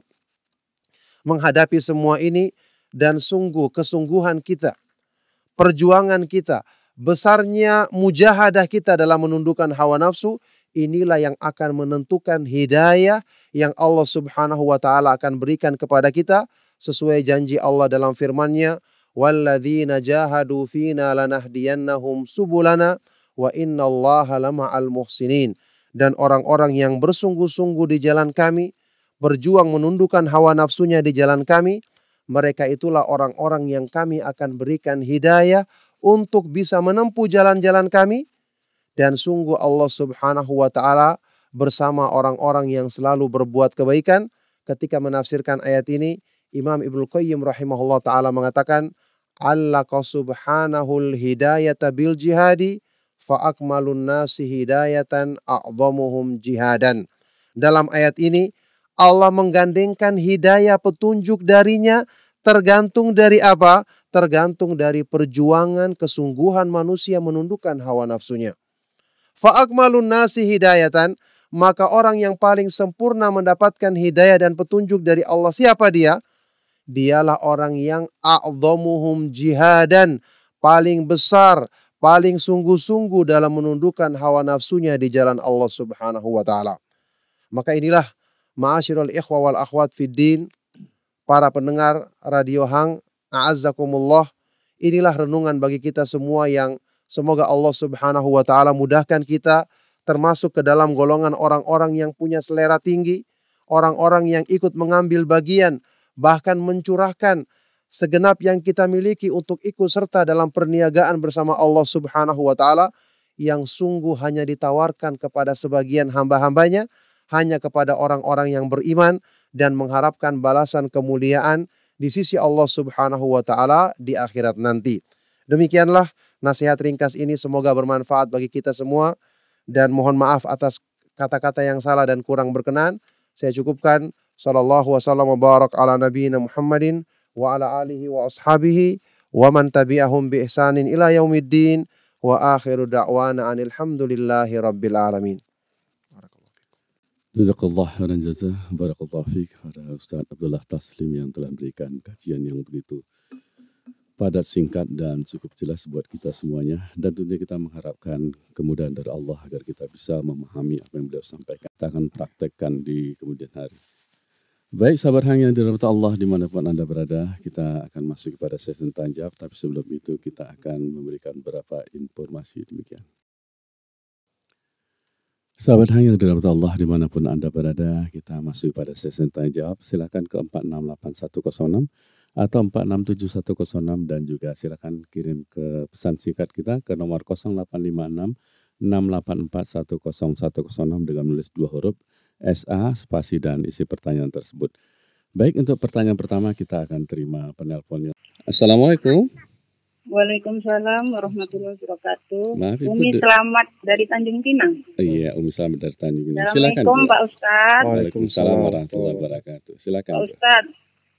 menghadapi semua ini, dan sungguh kesungguhan kita, perjuangan kita, besarnya mujahadah kita dalam menundukkan hawa nafsu, inilah yang akan menentukan hidayah yang Allah Subhanahu wa taala akan berikan kepada kita sesuai janji Allah dalam firman-Nya, walladzina jahadu fina lanahdiyannahum subulana wa innallaha lama'al muhsinin. Dan orang-orang yang bersungguh-sungguh di jalan kami, berjuang menundukkan hawa nafsunya di jalan kami, mereka itulah orang-orang yang kami akan berikan hidayah untuk bisa menempuh jalan-jalan kami. Dan sungguh Allah Subhanahu wa Ta'ala bersama orang-orang yang selalu berbuat kebaikan. Ketika menafsirkan ayat ini, Imam Ibnu Qayyim rahimahullah ta'ala mengatakan, Allaqa subhanahul hidayata bil jihadi fa akmalun nasi hidayatan a'zamuhum jihadan. Dalam ayat ini Allah menggandengkan hidayah petunjuk darinya tergantung dari apa? Tergantung dari perjuangan kesungguhan manusia menundukkan hawa nafsunya. Fa akmalun nasi hidayatan, maka orang yang paling sempurna mendapatkan hidayah dan petunjuk dari Allah, siapa dia? Dialah orang yang a'dhamuhum jihadan, paling besar, paling sungguh-sungguh dalam menundukkan hawa nafsunya di jalan Allah Subhanahu wa Ta'ala. Maka inilah ma'asyiral ikhwa wal akhwat fid din, para pendengar Radio Hang, a'azzakumullah, inilah renungan bagi kita semua yang semoga Allah Subhanahu wa Ta'ala mudahkan kita termasuk ke dalam golongan orang-orang yang punya selera tinggi, orang-orang yang ikut mengambil bagian, bahkan mencurahkan segenap yang kita miliki untuk ikut serta dalam perniagaan bersama Allah Subhanahu wa Ta'ala, yang sungguh hanya ditawarkan kepada sebagian hamba-hambanya, hanya kepada orang-orang yang beriman dan mengharapkan balasan kemuliaan di sisi Allah Subhanahu wa Ta'ala di akhirat nanti. Demikianlah nasihat ringkas ini, semoga bermanfaat bagi kita semua, dan mohon maaf atas kata-kata yang salah dan kurang berkenan. Saya cukupkan. Sallallahu wasallam wa barak ala nabiyina Muhammadin wa ala alihi wa ashabihi wa man tabi'ahum bi ihsanin ila yaumiddin wa akhiru da'wana anil hamdulillahi rabbil alamin. Jazakallah khairan jazah. Barakallahu fiik pada Ustaz Abdullah Taslim yang telah memberikan kajian yang begitu padat, singkat dan cukup jelas buat kita semuanya. Dan tentunya kita mengharapkan kemudahan dari Allah agar kita bisa memahami apa yang beliau sampaikan. Kita akan praktekkan di kemudian hari. Baik sahabat Hang yang dirahmati Allah dimanapun Anda berada, kita akan masuk kepada sesi tanya jawab, tapi sebelum itu kita akan memberikan beberapa informasi demikian. Sahabat Hang yang dirahmati Allah dimanapun Anda berada, kita masuk pada sesi tanya jawab. Silakan ke 468106 atau 467106 dan juga silakan kirim ke pesan singkat kita ke nomor 0856 684 10106 dengan menulis 2 huruf SA, spasi dan isi pertanyaan tersebut. Baik, untuk pertanyaan pertama kita akan terima penelponnya. Assalamualaikum. Waalaikumsalam warahmatullahi wabarakatuh. Maaf, Umi Selamat dari Tanjung Pinang. Iya, Umi Selamat dari Tanjung Pinang. Silakan. Assalamualaikum Pak Ustadz. Waalaikumsalam warahmatullahi wabarakatuh. Silakan. Pak Ustadz,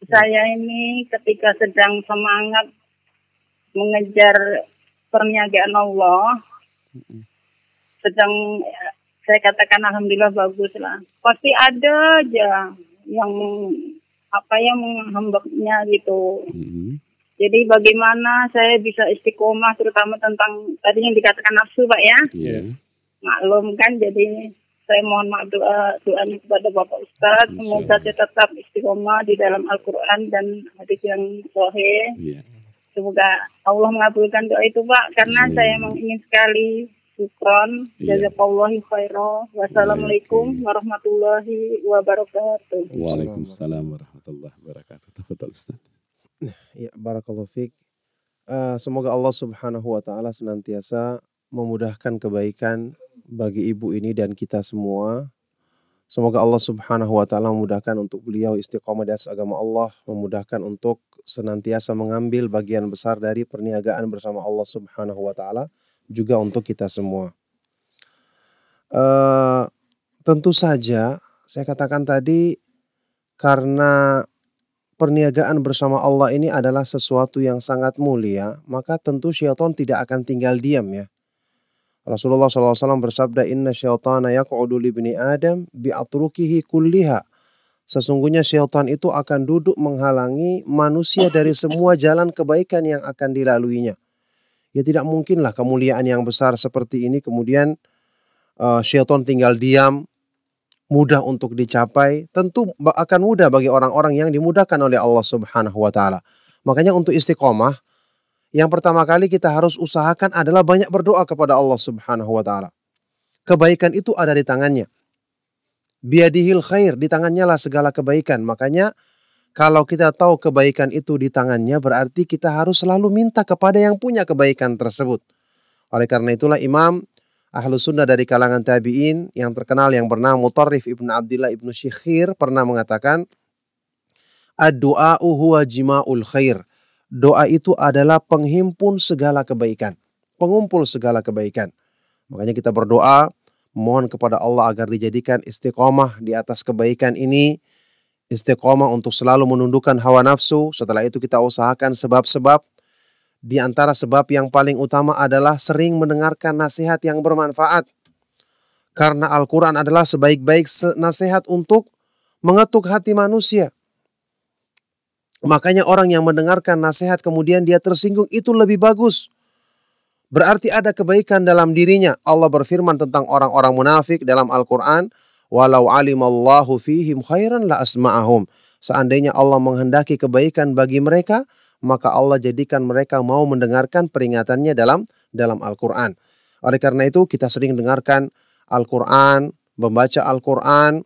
saya ini ketika sedang semangat mengejar perniagaan Allah, sedang saya katakan alhamdulillah bagus lah. Pasti ada aja yang menghambaknya gitu. Jadi bagaimana saya bisa istiqomah terutama tentang tadi yang dikatakan nafsu Pak ya. Maklum kan, jadi saya mohon maaf doanya kepada Bapak Ustadz. Semoga saya tetap istiqomah di dalam Al-Quran dan hadis yang sahih. Semoga Allah mengabulkan doa itu Pak, karena saya memang ingin sekali. Syukron, jazakallahu khairan. Wassalamualaikum warahmatullahi wabarakatuh. Waalaikumsalam warahmatullahi wabarakatuh. Tafadhal Ustaz. Ya, barakallahu fiik. Semoga Allah Subhanahu wa Ta'ala senantiasa memudahkan kebaikan bagi ibu ini dan kita semua. Semoga Allah Subhanahu wa Ta'ala memudahkan untuk beliau istiqomah di atas agama Allah, memudahkan untuk senantiasa mengambil bagian besar dari perniagaan bersama Allah Subhanahu wa Ta'ala, juga untuk kita semua. Tentu saja saya katakan tadi, karena perniagaan bersama Allah ini adalah sesuatu yang sangat mulia, maka tentu syaitan tidak akan tinggal diam ya. Rasulullah SAW bersabda, Inna syaitana yaq'udu libni Adam bi'atrukihi kulliha. Sesungguhnya syaitan itu akan duduk menghalangi manusia dari semua jalan kebaikan yang akan dilaluinya. Ya tidak mungkinlah kemuliaan yang besar seperti ini kemudian syaitan tinggal diam, mudah untuk dicapai. Tentu akan mudah bagi orang-orang yang dimudahkan oleh Allah Subhanahu wa Ta'ala. Makanya untuk istiqomah, yang pertama kali kita harus usahakan adalah banyak berdoa kepada Allah Subhanahu wa Ta'ala. Kebaikan itu ada di tangannya. Biyadihil khair, di tangannya lah segala kebaikan. Makanya kalau kita tahu kebaikan itu di tangannya, berarti kita harus selalu minta kepada yang punya kebaikan tersebut. Oleh karena itulah Imam Ahlus Sunnah dari kalangan tabi'in yang terkenal yang bernama Mutarrif ibn Abdillah ibn Syikhir pernah mengatakan, ad-du'a'u huwa jima'ul khair. Doa itu adalah penghimpun segala kebaikan, pengumpul segala kebaikan. Makanya kita berdoa, mohon kepada Allah agar dijadikan istiqomah di atas kebaikan ini, istiqomah untuk selalu menundukkan hawa nafsu. Setelah itu kita usahakan sebab-sebab. Di antara sebab yang paling utama adalah sering mendengarkan nasihat yang bermanfaat. Karena Al-Quran adalah sebaik-baik nasihat untuk mengetuk hati manusia. Makanya orang yang mendengarkan nasihat kemudian dia tersinggung, itu lebih bagus. Berarti ada kebaikan dalam dirinya. Allah berfirman tentang orang-orang munafik dalam Al-Quran, walau alimallahu fihim khairan la asma'ahum. Seandainya Allah menghendaki kebaikan bagi mereka, maka Allah jadikan mereka mau mendengarkan peringatannya dalam Al-Quran. Oleh karena itu kita sering dengarkan Al-Quran, membaca Al-Quran,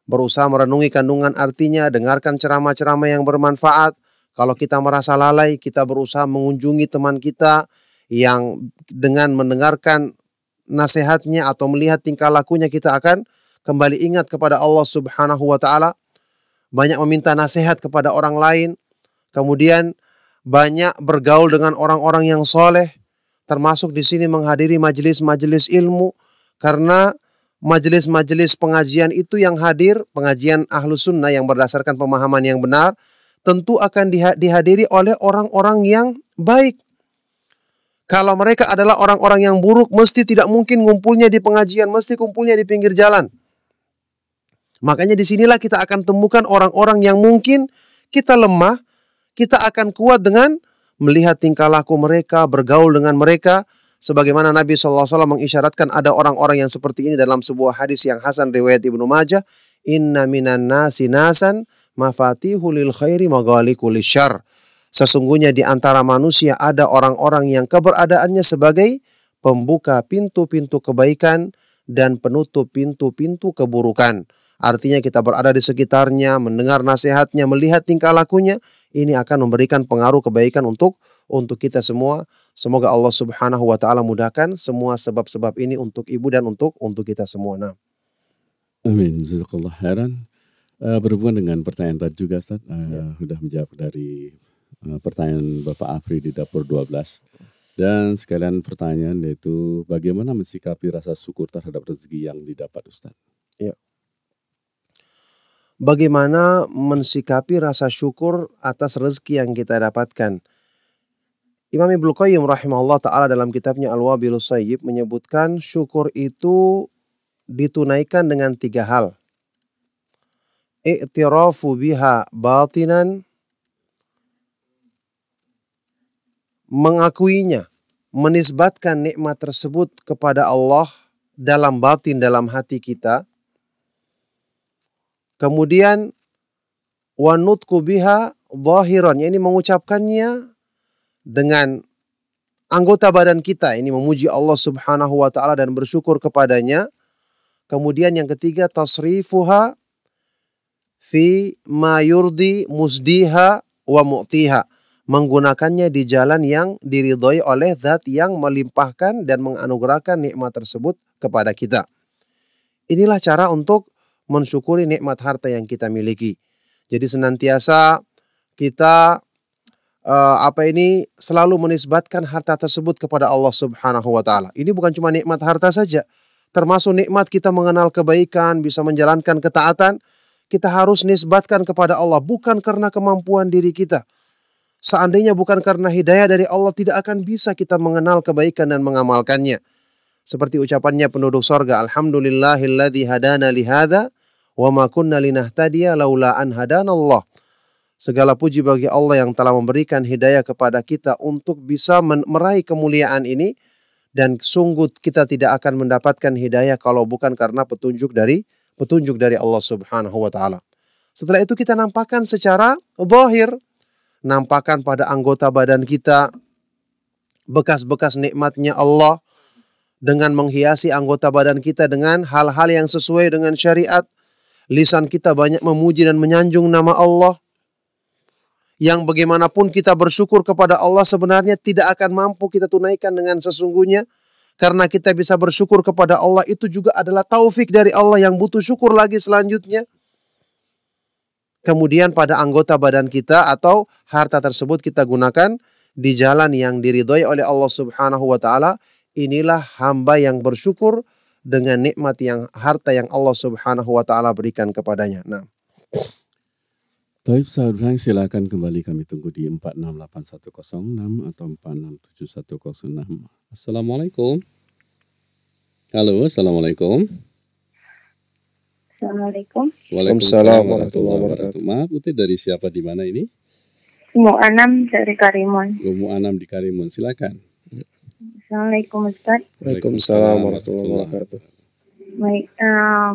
berusaha merenungi kandungan artinya, dengarkan ceramah-ceramah yang bermanfaat. Kalau kita merasa lalai, kita berusaha mengunjungi teman kita yang dengan mendengarkan nasihatnya atau melihat tingkah lakunya kita akan kembali ingat kepada Allah Subhanahu wa Ta'ala. Banyak meminta nasihat kepada orang lain, kemudian banyak bergaul dengan orang-orang yang soleh, termasuk di sini menghadiri majelis-majelis ilmu, karena majelis-majelis pengajian itu yang hadir, pengajian Ahlus Sunnah yang berdasarkan pemahaman yang benar, tentu akan dihadiri oleh orang-orang yang baik. Kalau mereka adalah orang-orang yang buruk, mesti tidak mungkin ngumpulnya di pengajian, mesti kumpulnya di pinggir jalan. Makanya disinilah kita akan temukan orang-orang yang mungkin kita lemah, kita akan kuat dengan melihat tingkah laku mereka, bergaul dengan mereka. Sebagaimana Nabi SAW mengisyaratkan ada orang-orang yang seperti ini dalam sebuah hadis yang hasan riwayat Ibnu Majah. Inna minan nasi nasan mafatihul lil khairi maghalikul syarr. Sesungguhnya di antara manusia ada orang-orang yang keberadaannya sebagai pembuka pintu-pintu kebaikan dan penutup pintu-pintu keburukan. Artinya kita berada di sekitarnya, mendengar nasihatnya, melihat tingkah lakunya, ini akan memberikan pengaruh kebaikan untuk kita semua. Semoga Allah Subhanahu wa Ta'ala mudahkan semua sebab-sebab ini untuk ibu dan untuk kita semua. Nah. Amin. Jazakallah khairan. Berhubungan dengan pertanyaan tadi juga, Ustaz, sudah menjawab dari pertanyaan Bapak Afri di dapur 12. Dan sekalian pertanyaan yaitu bagaimana mensikapi rasa syukur terhadap rezeki yang didapat, Ustaz? Ya. Bagaimana mensikapi rasa syukur atas rezeki yang kita dapatkan? Imam Ibnu Qayyim rahimahullah ta'ala dalam kitabnya Al-Wabilus Sayyib menyebutkan syukur itu ditunaikan dengan 3 hal. I'tirafu biha batinan, mengakuinya, menisbatkan nikmat tersebut kepada Allah dalam batin, dalam hati kita. Kemudian wanutku biha zahiran, ini mengucapkannya dengan anggota badan kita, ini memuji Allah Subhanahu wa Ta'ala dan bersyukur kepadanya. Kemudian yang ketiga tasrifuha fi ma yurdi musdiha wa mu'tiha, menggunakannya di jalan yang diridhoi oleh zat yang melimpahkan dan menganugerahkan nikmat tersebut kepada kita. Inilah cara untuk mensyukuri nikmat harta yang kita miliki. Jadi senantiasa kita selalu menisbatkan harta tersebut kepada Allah Subhanahu wa Ta'ala. Ini bukan cuma nikmat harta saja, termasuk nikmat kita mengenal kebaikan, bisa menjalankan ketaatan, kita harus nisbatkan kepada Allah, bukan karena kemampuan diri kita. Seandainya bukan karena hidayah dari Allah, tidak akan bisa kita mengenal kebaikan dan mengamalkannya. Seperti ucapannya penduduk sorga, Alhamdulillahilladzi hadana lihada, wa ma kunna linahtadiya laula an hadanallah. Segala puji bagi Allah yang telah memberikan hidayah kepada kita untuk bisa meraih kemuliaan ini, dan sungguh kita tidak akan mendapatkan hidayah kalau bukan karena petunjuk dari Allah Subhanahu wa Ta'ala. Setelah itu kita nampakkan secara zahir, nampakkan pada anggota badan kita bekas-bekas nikmatnya Allah, dengan menghiasi anggota badan kita dengan hal-hal yang sesuai dengan syariat, lisan kita banyak memuji dan menyanjung nama Allah, yang bagaimanapun kita bersyukur kepada Allah sebenarnya tidak akan mampu kita tunaikan dengan sesungguhnya, karena kita bisa bersyukur kepada Allah itu juga adalah taufik dari Allah yang butuh syukur lagi selanjutnya. Kemudian pada anggota badan kita atau harta tersebut kita gunakan di jalan yang diridhoi oleh Allah Subhanahu wa taala. Inilah hamba yang bersyukur dengan nikmat yang harta yang Allah Subhanahu wa taala berikan kepadanya. Nah, Taib Saud Frank, silakan kembali, kami tunggu di 468106 atau 467106. Assalamualaikum. Halo, assalamualaikum. Assalamualaikum. Waalaikumsalam warahmatullahi wabarakatuh. Maaf, Uti, dari siapa di mana ini? Umu Anam dari Karimun. Umu Anam di Karimun, silakan. Assalamualaikum Ustaz. Waalaikumsalam warahmatullahi wabarakatuh. Baik,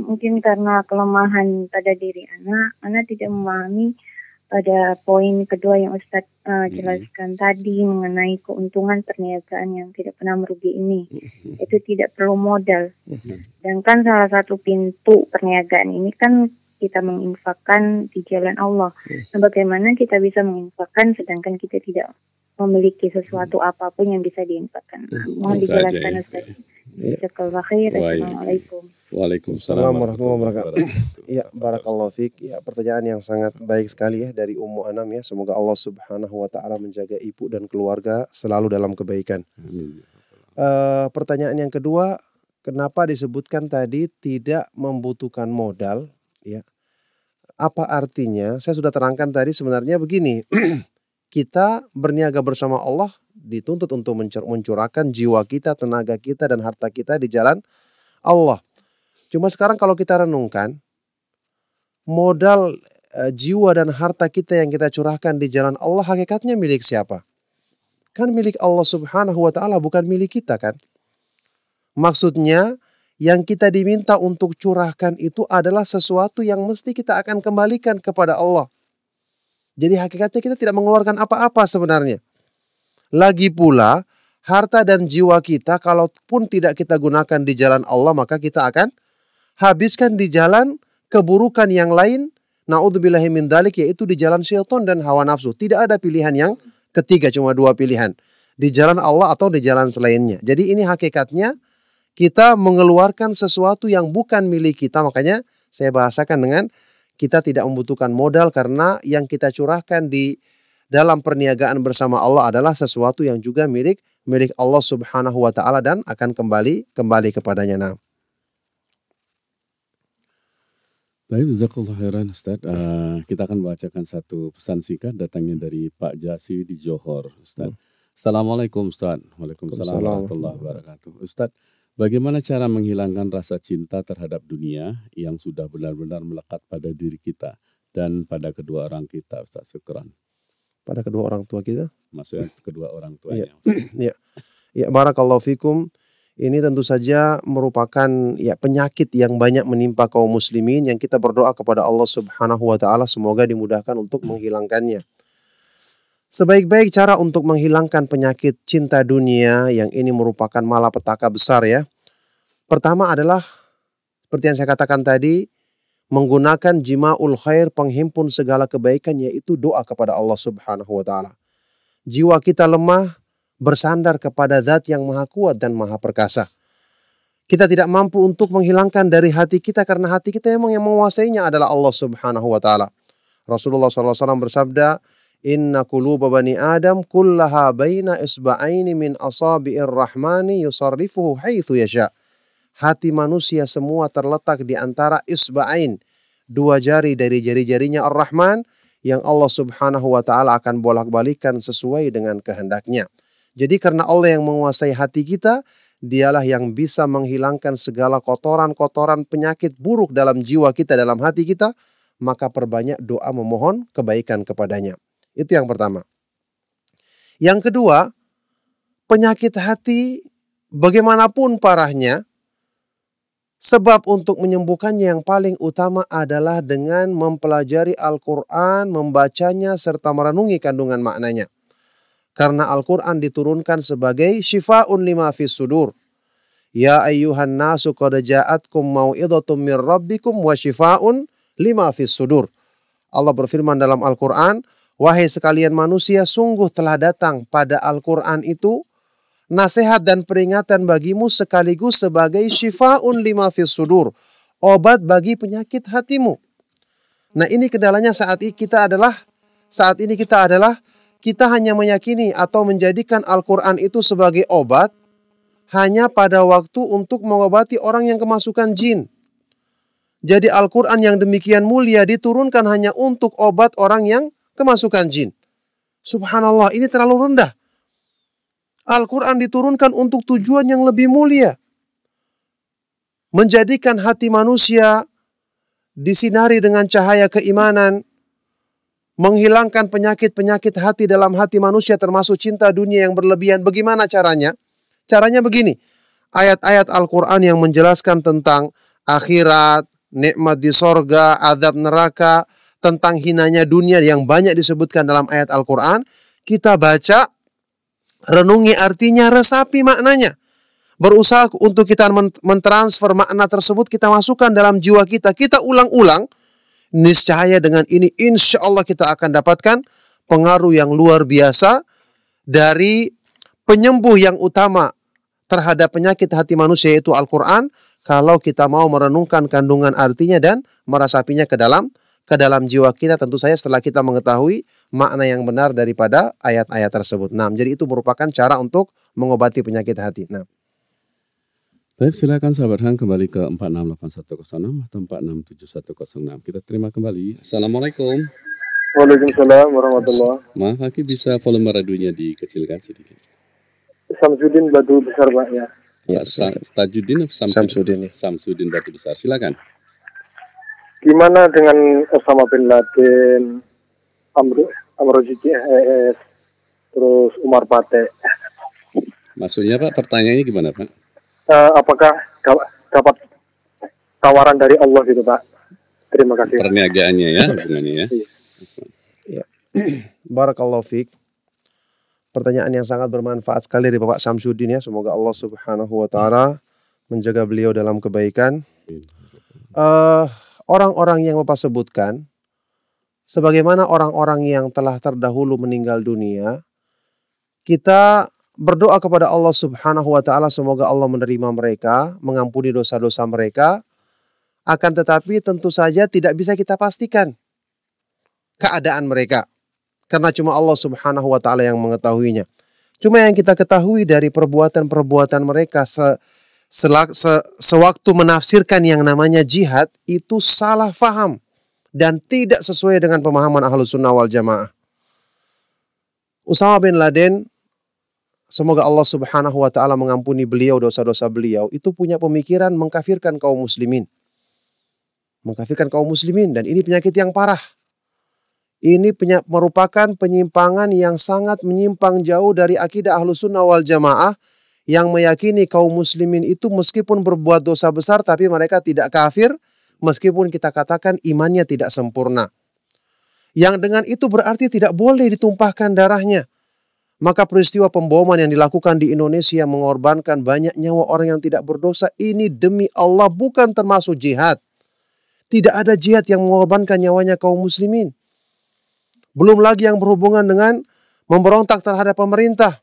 mungkin karena kelemahan pada diri anak tidak memahami pada poin kedua yang Ustaz jelaskan tadi mengenai keuntungan perniagaan yang tidak pernah merugi ini. Itu tidak perlu modal. Sedangkan salah satu pintu perniagaan ini kan kita menginfakkan di jalan Allah. Nah, bagaimana kita bisa menginfakkan sedangkan kita tidak memiliki sesuatu apapun yang bisa diinfakkan? Mohon dijelaskan Ustaz. Jazakallahu khair. Assalamualaikum. Waalaikumsalam warahmatullahi wabarakatuh. Ya, barakallahu fiik. Ya, pertanyaan yang sangat baik sekali ya dari Ummu Anam ya. Semoga Allah Subhanahu wa taala menjaga ibu dan keluarga selalu dalam kebaikan. Pertanyaan yang kedua, kenapa disebutkan tadi tidak membutuhkan modal ya? Apa artinya? Saya sudah terangkan tadi, sebenarnya begini. Kita berniaga bersama Allah dituntut untuk mencurahkan jiwa kita, tenaga kita, dan harta kita di jalan Allah. Cuma sekarang kalau kita renungkan, modal jiwa dan harta kita yang kita curahkan di jalan Allah hakikatnya milik siapa? Kan milik Allah Subhanahu wa taala, bukan milik kita kan? Maksudnya yang kita diminta untuk curahkan itu adalah sesuatu yang mesti kita akan kembalikan kepada Allah. Jadi hakikatnya kita tidak mengeluarkan apa-apa sebenarnya. Lagi pula, harta dan jiwa kita kalaupun tidak kita gunakan di jalan Allah, maka kita akan habiskan di jalan keburukan yang lain. Na'udzubillahi min dzalik, yaitu di jalan syaitan dan hawa nafsu. Tidak ada pilihan yang ketiga, cuma dua pilihan. Di jalan Allah atau di jalan selainnya. Jadi ini hakikatnya kita mengeluarkan sesuatu yang bukan milik kita. Makanya saya bahasakan dengan kita tidak membutuhkan modal, karena yang kita curahkan di dalam perniagaan bersama Allah adalah sesuatu yang juga milik Allah Subhanahu wa taala dan akan kembali kepadanya. Nah. Baik, jazakallahu khairan Ustaz. Kita akan bacakan satu pesan singkat datangnya dari Pak Jasi di Johor, Ustaz. Assalamualaikum Ustaz. Waalaikumsalam warahmatullahi wabarakatuh. Ustaz, bagaimana cara menghilangkan rasa cinta terhadap dunia yang sudah benar-benar melekat pada diri kita dan pada kedua orang kita, Ustaz? Syukran. Pada kedua orang tua kita? Maksudnya kedua orang tuanya. Ya, barakallahu fikum. Ini tentu saja merupakan ya penyakit yang banyak menimpa kaum muslimin, yang kita berdoa kepada Allah Subhanahu wa taala semoga dimudahkan untuk menghilangkannya. Sebaik-baik cara untuk menghilangkan penyakit cinta dunia yang ini merupakan malapetaka besar ya. Pertama adalah seperti yang saya katakan tadi, menggunakan jima'ul khair, penghimpun segala kebaikan, yaitu doa kepada Allah Subhanahu wa taala. Jiwa kita lemah, bersandar kepada Zat yang Maha Kuat dan Maha Perkasa. Kita tidak mampu untuk menghilangkan dari hati kita, karena hati kita emang yang menguasainya adalah Allah Subhanahu wa taala. Rasulullah SAW bersabda, "Inna quluba bani Adam kullaha baina isba'aini min asabi'ir rahmani yusarrifuhu haitsu yasha." Hati manusia semua terletak di antara isba'ain, dua jari dari jari-jarinya Ar-Rahman, yang Allah Subhanahu wa taala akan bolak-balikan sesuai dengan kehendaknya. Jadi karena Allah yang menguasai hati kita, dialah yang bisa menghilangkan segala kotoran-kotoran penyakit buruk dalam jiwa kita, dalam hati kita, maka perbanyak doa memohon kebaikan kepadanya. Itu yang pertama. Yang kedua, penyakit hati bagaimanapun parahnya, sebab untuk menyembuhkannya yang paling utama adalah dengan mempelajari Al-Quran, membacanya, serta merenungi kandungan maknanya. Karena Al-Quran diturunkan sebagai syifa'un lima fis sudur. Ya ayyuhan nasu qad ja'atkum mau'idhatum mir rabbikum wa syifa'un lima fis sudur. Allah berfirman dalam Al-Quran, wahai sekalian manusia, sungguh telah datang pada Al-Quran itu nasihat dan peringatan bagimu sekaligus sebagai syifaun lima fis sudur, obat bagi penyakit hatimu. Nah, ini kendalanya saat ini kita adalah kita hanya meyakini atau menjadikan Al-Quran itu sebagai obat hanya pada waktu untuk mengobati orang yang kemasukan jin. Jadi Al-Quran yang demikian mulia diturunkan hanya untuk obat orang yang kemasukan jin. Subhanallah, ini terlalu rendah. Al-Quran diturunkan untuk tujuan yang lebih mulia. Menjadikan hati manusia disinari dengan cahaya keimanan. Menghilangkan penyakit-penyakit hati dalam hati manusia termasuk cinta dunia yang berlebihan. Bagaimana caranya? Caranya begini, ayat-ayat Al-Quran yang menjelaskan tentang akhirat, nikmat di sorga, azab neraka, tentang hinanya dunia yang banyak disebutkan dalam ayat Al-Quran, kita baca, renungi artinya, resapi maknanya. Berusaha untuk kita mentransfer makna tersebut, kita masukkan dalam jiwa kita, kita ulang-ulang, niscaya dengan ini insya Allah kita akan dapatkan pengaruh yang luar biasa dari penyembuh yang utama terhadap penyakit hati manusia, yaitu Al-Quran, kalau kita mau merenungkan kandungan artinya dan merasapinya ke dalam jiwa kita, tentu saja setelah kita mengetahui makna yang benar daripada ayat-ayat tersebut. Nah, jadi itu merupakan cara untuk mengobati penyakit hati. Nah, baik, silakan sahabat Hang kembali ke 468106 atau 467106. Kita terima kembali. Assalamualaikum. Waalaikumsalam warahmatullahi. Maaf, Aki bisa volume radionya dikecilkan sedikit. Samsudin Batu Besar, Pak, ya. Ya, Tajuddin Samsudin. Samsudin Batu Besar, silakan. Gimana dengan Osama bin Laden, Amro JKS, terus Umar Pate? Maksudnya Pak, pertanyaannya gimana Pak? Apakah dapat tawaran dari Allah gitu Pak? Terima kasih. Perniagaannya ya, hubungannya ya. Ya. Barakallahu fiik. Pertanyaan yang sangat bermanfaat sekali dari Bapak Samsudin ya. Semoga Allah Subhanahu wa taala menjaga beliau dalam kebaikan. Orang-orang yang Bapak sebutkan, sebagaimana orang-orang yang telah terdahulu meninggal dunia, kita berdoa kepada Allah Subhanahu wa taala semoga Allah menerima mereka, mengampuni dosa-dosa mereka. Akan tetapi tentu saja tidak bisa kita pastikan keadaan mereka, karena cuma Allah Subhanahu wa taala yang mengetahuinya. Cuma yang kita ketahui dari perbuatan-perbuatan mereka sewaktu menafsirkan yang namanya jihad itu salah faham dan tidak sesuai dengan pemahaman Ahlus Sunnah wal Jamaah. Usama bin Laden, semoga Allah Subhanahu wa taala mengampuni beliau dosa-dosa beliau, itu punya pemikiran mengkafirkan kaum muslimin. Mengkafirkan kaum muslimin, dan ini penyakit yang parah. Ini merupakan penyimpangan yang sangat menyimpang jauh dari akidah Ahlus Sunnah wal Jamaah yang meyakini kaum muslimin itu meskipun berbuat dosa besar tapi mereka tidak kafir meskipun kita katakan imannya tidak sempurna. Yang dengan itu berarti tidak boleh ditumpahkan darahnya. Maka peristiwa pemboman yang dilakukan di Indonesia mengorbankan banyak nyawa orang yang tidak berdosa, ini demi Allah bukan termasuk jihad. Tidak ada jihad yang mengorbankan nyawanya kaum muslimin. Belum lagi yang berhubungan dengan memberontak terhadap pemerintah.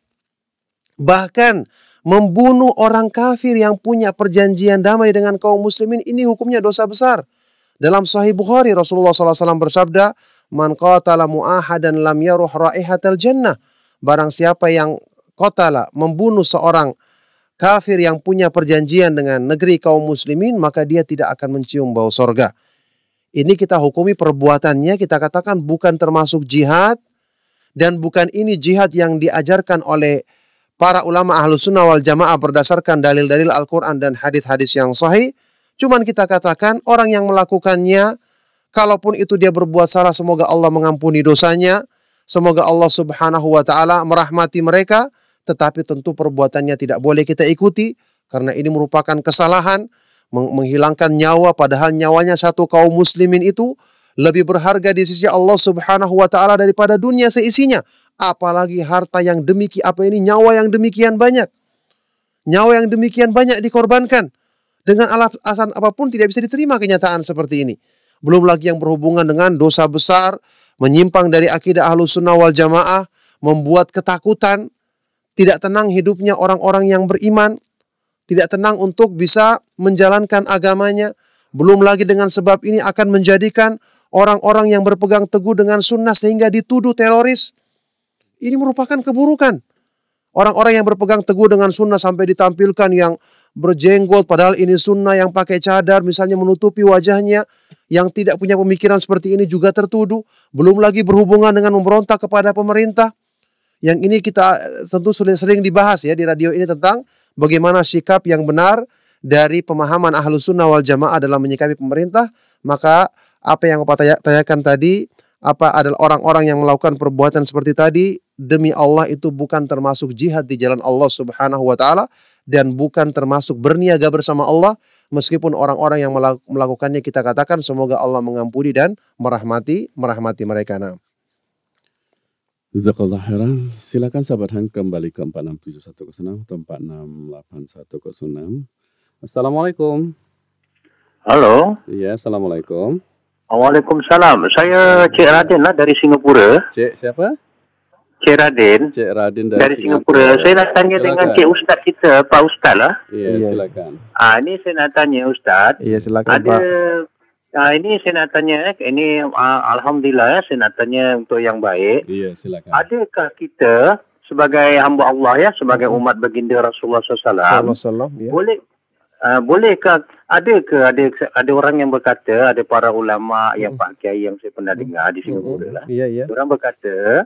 Bahkan membunuh orang kafir yang punya perjanjian damai dengan kaum muslimin, ini hukumnya dosa besar. Dalam Sahih Bukhari Rasulullah SAW bersabda, "Man qatala mu'ahadan lam yaruh raihatal jannah." Barang siapa yang qatala, membunuh seorang kafir yang punya perjanjian dengan negeri kaum muslimin, maka dia tidak akan mencium bau sorga. Ini kita hukumi perbuatannya, kita katakan bukan termasuk jihad, dan bukan ini jihad yang diajarkan oleh para ulama Ahlus Sunnah wal Jamaah berdasarkan dalil-dalil Al-Quran dan hadis-hadis yang sahih. Cuman kita katakan orang yang melakukannya, kalaupun itu dia berbuat salah, semoga Allah mengampuni dosanya, semoga Allah Subhanahu wa taala merahmati mereka, tetapi tentu perbuatannya tidak boleh kita ikuti karena ini merupakan kesalahan, menghilangkan nyawa, padahal nyawanya satu kaum muslimin itu lebih berharga di sisi Allah Subhanahu wa taala daripada dunia seisinya. Apalagi harta yang nyawa yang demikian banyak. Nyawa yang demikian banyak dikorbankan. Dengan alasan apapun tidak bisa diterima kenyataan seperti ini. belum lagi yang berhubungan dengan dosa besar, menyimpang dari akidah Ahlus Sunnah wal Jamaah, membuat ketakutan, tidak tenang hidupnya orang-orang yang beriman, tidak tenang untuk bisa menjalankan agamanya. Belum lagi dengan sebab ini akan menjadikan orang-orang yang berpegang teguh dengan sunnah sehingga dituduh teroris. Ini merupakan keburukan. Orang-orang yang berpegang teguh dengan sunnah sampai ditampilkan yang berjenggot, padahal ini sunnah, yang pakai cadar misalnya menutupi wajahnya, yang tidak punya pemikiran seperti ini juga tertuduh. Belum lagi berhubungan dengan memberontak kepada pemerintah. Yang ini kita tentu sudah sering dibahas ya di radio ini tentang bagaimana sikap yang benar dari pemahaman Ahlus Sunnah wal Jamaah dalam menyikapi pemerintah. Maka apa yang Bapak tanyakan tadi, apa adalah orang-orang yang melakukan perbuatan seperti tadi, demi Allah itu bukan termasuk jihad di jalan Allah Subhanahu wa taala dan bukan termasuk berniaga bersama Allah, meskipun orang-orang yang melakukannya kita katakan semoga Allah mengampuni dan merahmati mereka. Nah. Jazakallah khairan. Silakan sahabat Hang kembali ke 46710 atau 46810. Assalamualaikum. Halo. Iya, assalamualaikum. Waalaikumsalam. Saya Cik Raden lah dari Singapura. Cik siapa? Cik Raden. Cik Raden dari Singapura. Saya nak tanya dengan Cik Ustaz kita, Pak Ustaz lah. Iya, silakan. Ini saya nak tanya Ustaz. Iya, silakan Pak. Ini saya nak tanya, ini Alhamdulillah saya nak tanya untuk yang baik. Iya, silakan. Adakah kita sebagai hamba Allah ya, sebagai umat baginda Rasulullah SAW, bolehkah ada orang yang berkata, ada para ulama yang Pak Kiai yang saya pernah dengar di Singapura lah. Iya. Orang berkata,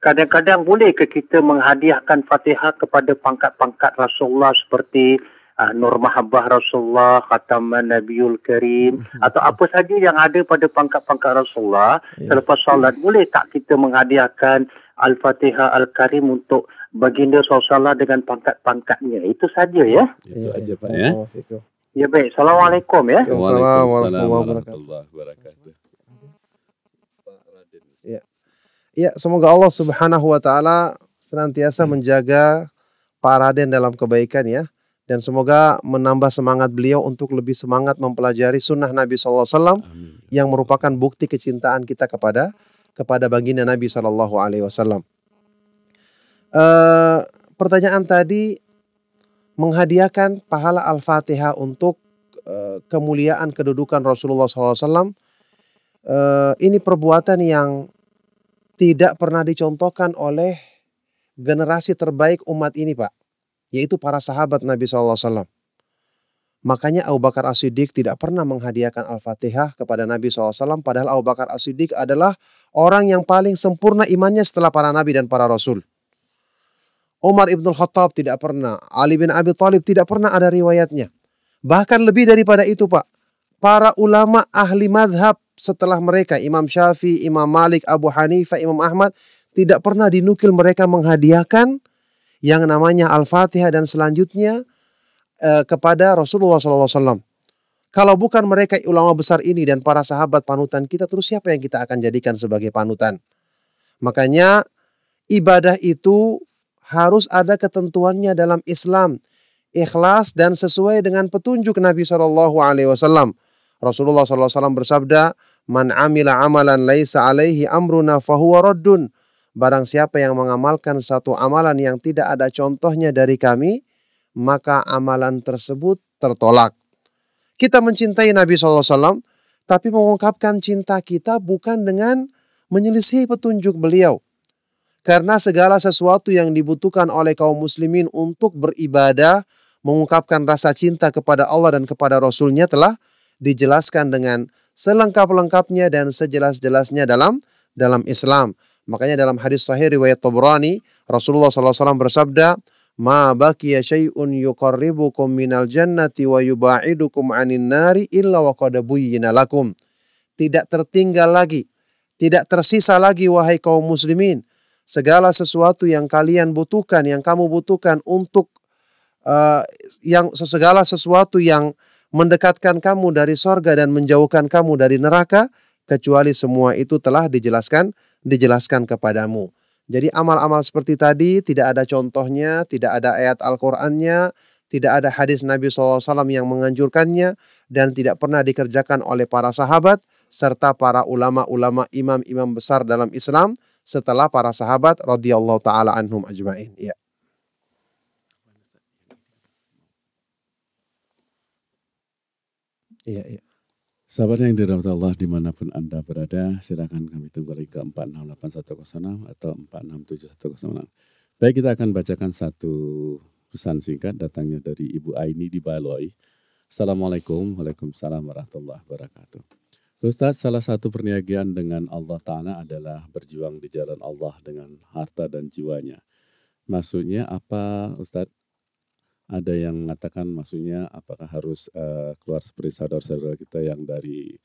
kadang-kadang bolehkah kita menghadiahkan Fatihah kepada pangkat-pangkat Rasulullah seperti Nur Mahabbah Rasulullah, Khataman Nabiul Karim, atau apa saja yang ada pada pangkat-pangkat Rasulullah. Selepas salat, boleh tak kita menghadiahkan Al-Fatihah Al-Karim untuk baginda SAW dengan pangkat-pangkatnya? Itu saja ya. Itu aja Pak ya. Ya baik. Assalamualaikum ya. Waalaikumsalam warahmatullahi wabarakatuh. Ya, semoga Allah Subhanahu wa taala senantiasa menjaga Pak Raden dalam kebaikan ya. Dan semoga menambah semangat beliau untuk lebih semangat mempelajari sunnah Nabi SAW yang merupakan bukti kecintaan kita kepada baginda Nabi SAW. Pertanyaan tadi, menghadiahkan pahala Al-Fatihah untuk kemuliaan kedudukan Rasulullah SAW. Ini perbuatan yang tidak pernah dicontohkan oleh generasi terbaik umat ini Pak, yaitu para sahabat Nabi SAW. Makanya Abu Bakar As-Siddiq tidak pernah menghadiahkan Al-Fatihah kepada Nabi SAW. Padahal Abu Bakar As-Siddiq adalah orang yang paling sempurna imannya setelah para Nabi dan para Rasul. Umar Ibn Khattab tidak pernah. Ali bin Abi Thalib tidak pernah ada riwayatnya. Bahkan lebih daripada itu Pak, para ulama ahli madhab setelah mereka, Imam Syafi'i, Imam Malik, Abu Hanifah, Imam Ahmad, tidak pernah dinukil mereka menghadiahkan yang namanya Al-Fatihah dan selanjutnya kepada Rasulullah SAW. Kalau bukan mereka ulama besar ini dan para sahabat panutan kita, terus siapa yang kita akan jadikan sebagai panutan? Makanya ibadah itu harus ada ketentuannya dalam Islam, ikhlas dan sesuai dengan petunjuk Nabi SAW. Rasulullah SAW bersabda, "Man amila amalan laisa alaihi amruna fahuwa raddun." Barang siapa yang mengamalkan satu amalan yang tidak ada contohnya dari kami, maka amalan tersebut tertolak. Kita mencintai Nabi SAW, tapi mengungkapkan cinta kita bukan dengan menyelisih petunjuk beliau. Karena segala sesuatu yang dibutuhkan oleh kaum muslimin untuk beribadah, mengungkapkan rasa cinta kepada Allah dan kepada Rasulnya telah dijelaskan dengan selengkap-lengkapnya dan sejelas-jelasnya dalam Islam. Makanya dalam hadis sahih riwayat Tabrani, Rasulullah SAW bersabda, "Ma baqiya syai'un yuqarribukum minal jannati wa yubaidukum 'anin nari illa wa qad buyyina lakum." Tidak tertinggal lagi, tidak tersisa lagi wahai kaum muslimin, segala sesuatu yang kalian butuhkan, yang kamu butuhkan untuk segala sesuatu yang mendekatkan kamu dari sorga dan menjauhkan kamu dari neraka, kecuali semua itu telah dijelaskan kepadamu. Jadi amal-amal seperti tadi tidak ada contohnya, tidak ada ayat Al-Qur'annya, tidak ada hadis Nabi SAW yang menganjurkannya, dan tidak pernah dikerjakan oleh para sahabat, serta para ulama-ulama imam-imam besar dalam Islam, setelah para sahabat radhiyallahu ta'ala anhum ajma'in. Ya. Iya, iya. Sahabat yang dirahmati Allah dimanapun Anda berada, silakan kami tunggu lagi ke 468106 atau 467106. Baik, kita akan bacakan satu pesan singkat datangnya dari Ibu Aini di Baloi. Assalamualaikum, waalaikumsalam warahmatullahi wabarakatuh. Ustaz, salah satu perniagaan dengan Allah Ta'ala adalah berjuang di jalan Allah dengan harta dan jiwanya. Maksudnya apa, Ustaz? Ada yang mengatakan maksudnya apakah harus keluar seperti saudara-saudara kita yang dari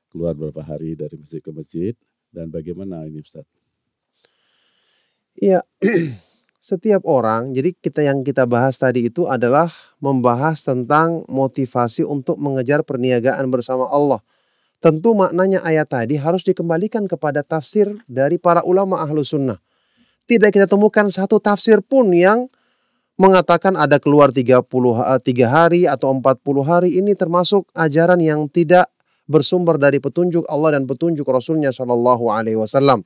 keluar beberapa hari dari masjid ke masjid, dan bagaimana ini Ustaz? Iya, setiap orang, jadi yang kita bahas tadi itu adalah membahas tentang motivasi untuk mengejar perniagaan bersama Allah. Tentu maknanya ayat tadi harus dikembalikan kepada tafsir dari para ulama ahlu sunnah. Tidak kita temukan satu tafsir pun yang mengatakan ada keluar 3 hari atau 40 hari, ini termasuk ajaran yang tidak bersumber dari petunjuk Allah dan petunjuk Rasulnya Shallallahu Alaihi Wasallam.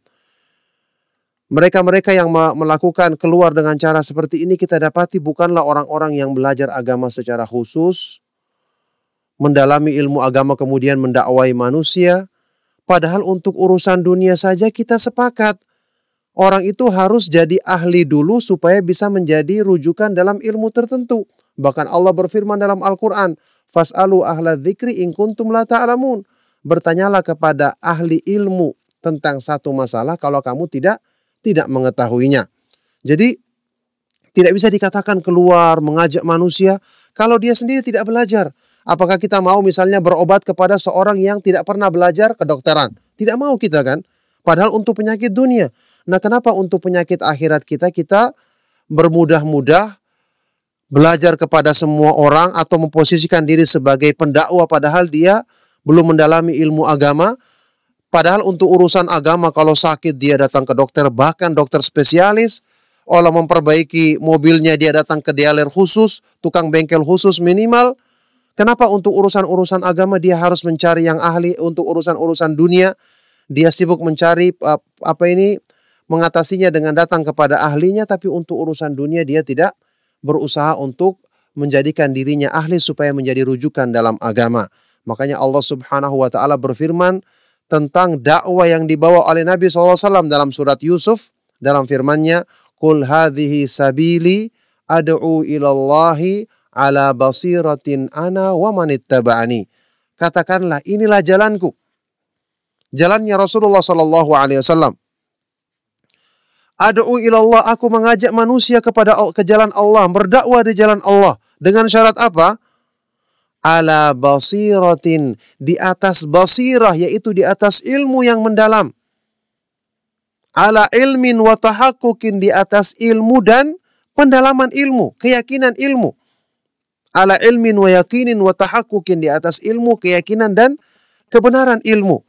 Mereka-mereka yang melakukan keluar dengan cara seperti ini kita dapati bukanlah orang-orang yang belajar agama secara khusus, mendalami ilmu agama kemudian mendakwai manusia. Padahal untuk urusan dunia saja kita sepakat. Orang itu harus jadi ahli dulu supaya bisa menjadi rujukan dalam ilmu tertentu. Bahkan Allah berfirman dalam Al-Quran, Fas'alu ahla dzikri in kuntum la ta'lamun. Bertanyalah kepada ahli ilmu tentang satu masalah kalau kamu tidak mengetahuinya. Jadi tidak bisa dikatakan keluar mengajak manusia kalau dia sendiri tidak belajar. Apakah kita mau misalnya berobat kepada seorang yang tidak pernah belajar kedokteran? Tidak mau kita kan? Padahal untuk penyakit dunia. Nah, kenapa untuk penyakit akhirat kita bermudah-mudah belajar kepada semua orang atau memposisikan diri sebagai pendakwa padahal dia belum mendalami ilmu agama? Padahal untuk urusan agama kalau sakit dia datang ke dokter, bahkan dokter spesialis. Allah memperbaiki mobilnya dia datang ke dealer khusus, tukang bengkel khusus minimal. Kenapa untuk urusan-urusan agama dia harus mencari yang ahli, untuk urusan-urusan dunia dia sibuk mencari mengatasinya dengan datang kepada ahlinya, tapi untuk urusan dunia dia tidak berusaha untuk menjadikan dirinya ahli supaya menjadi rujukan dalam agama. Makanya Allah Subhanahu wa taala berfirman tentang dakwah yang dibawa oleh Nabi SAW dalam surat Yusuf dalam firman-Nya, "Qul hadhihi sabili ad'u ilallahi ala basiratin ana wa manittaba'ani." Katakanlah, inilah jalanku. Jalannya Rasulullah sallallahu alaihi wasallam. Ad'u ilallah, aku mengajak manusia ke jalan Allah, berdakwah di jalan Allah. Dengan syarat apa? Ala basiratin, di atas basirah, yaitu di atas ilmu yang mendalam. Ala ilmin wa tahaqquqin, di atas ilmu dan pendalaman ilmu, keyakinan ilmu. Ala ilmin wa yakinin wa tahaqquqin, di atas ilmu, keyakinan dan kebenaran ilmu.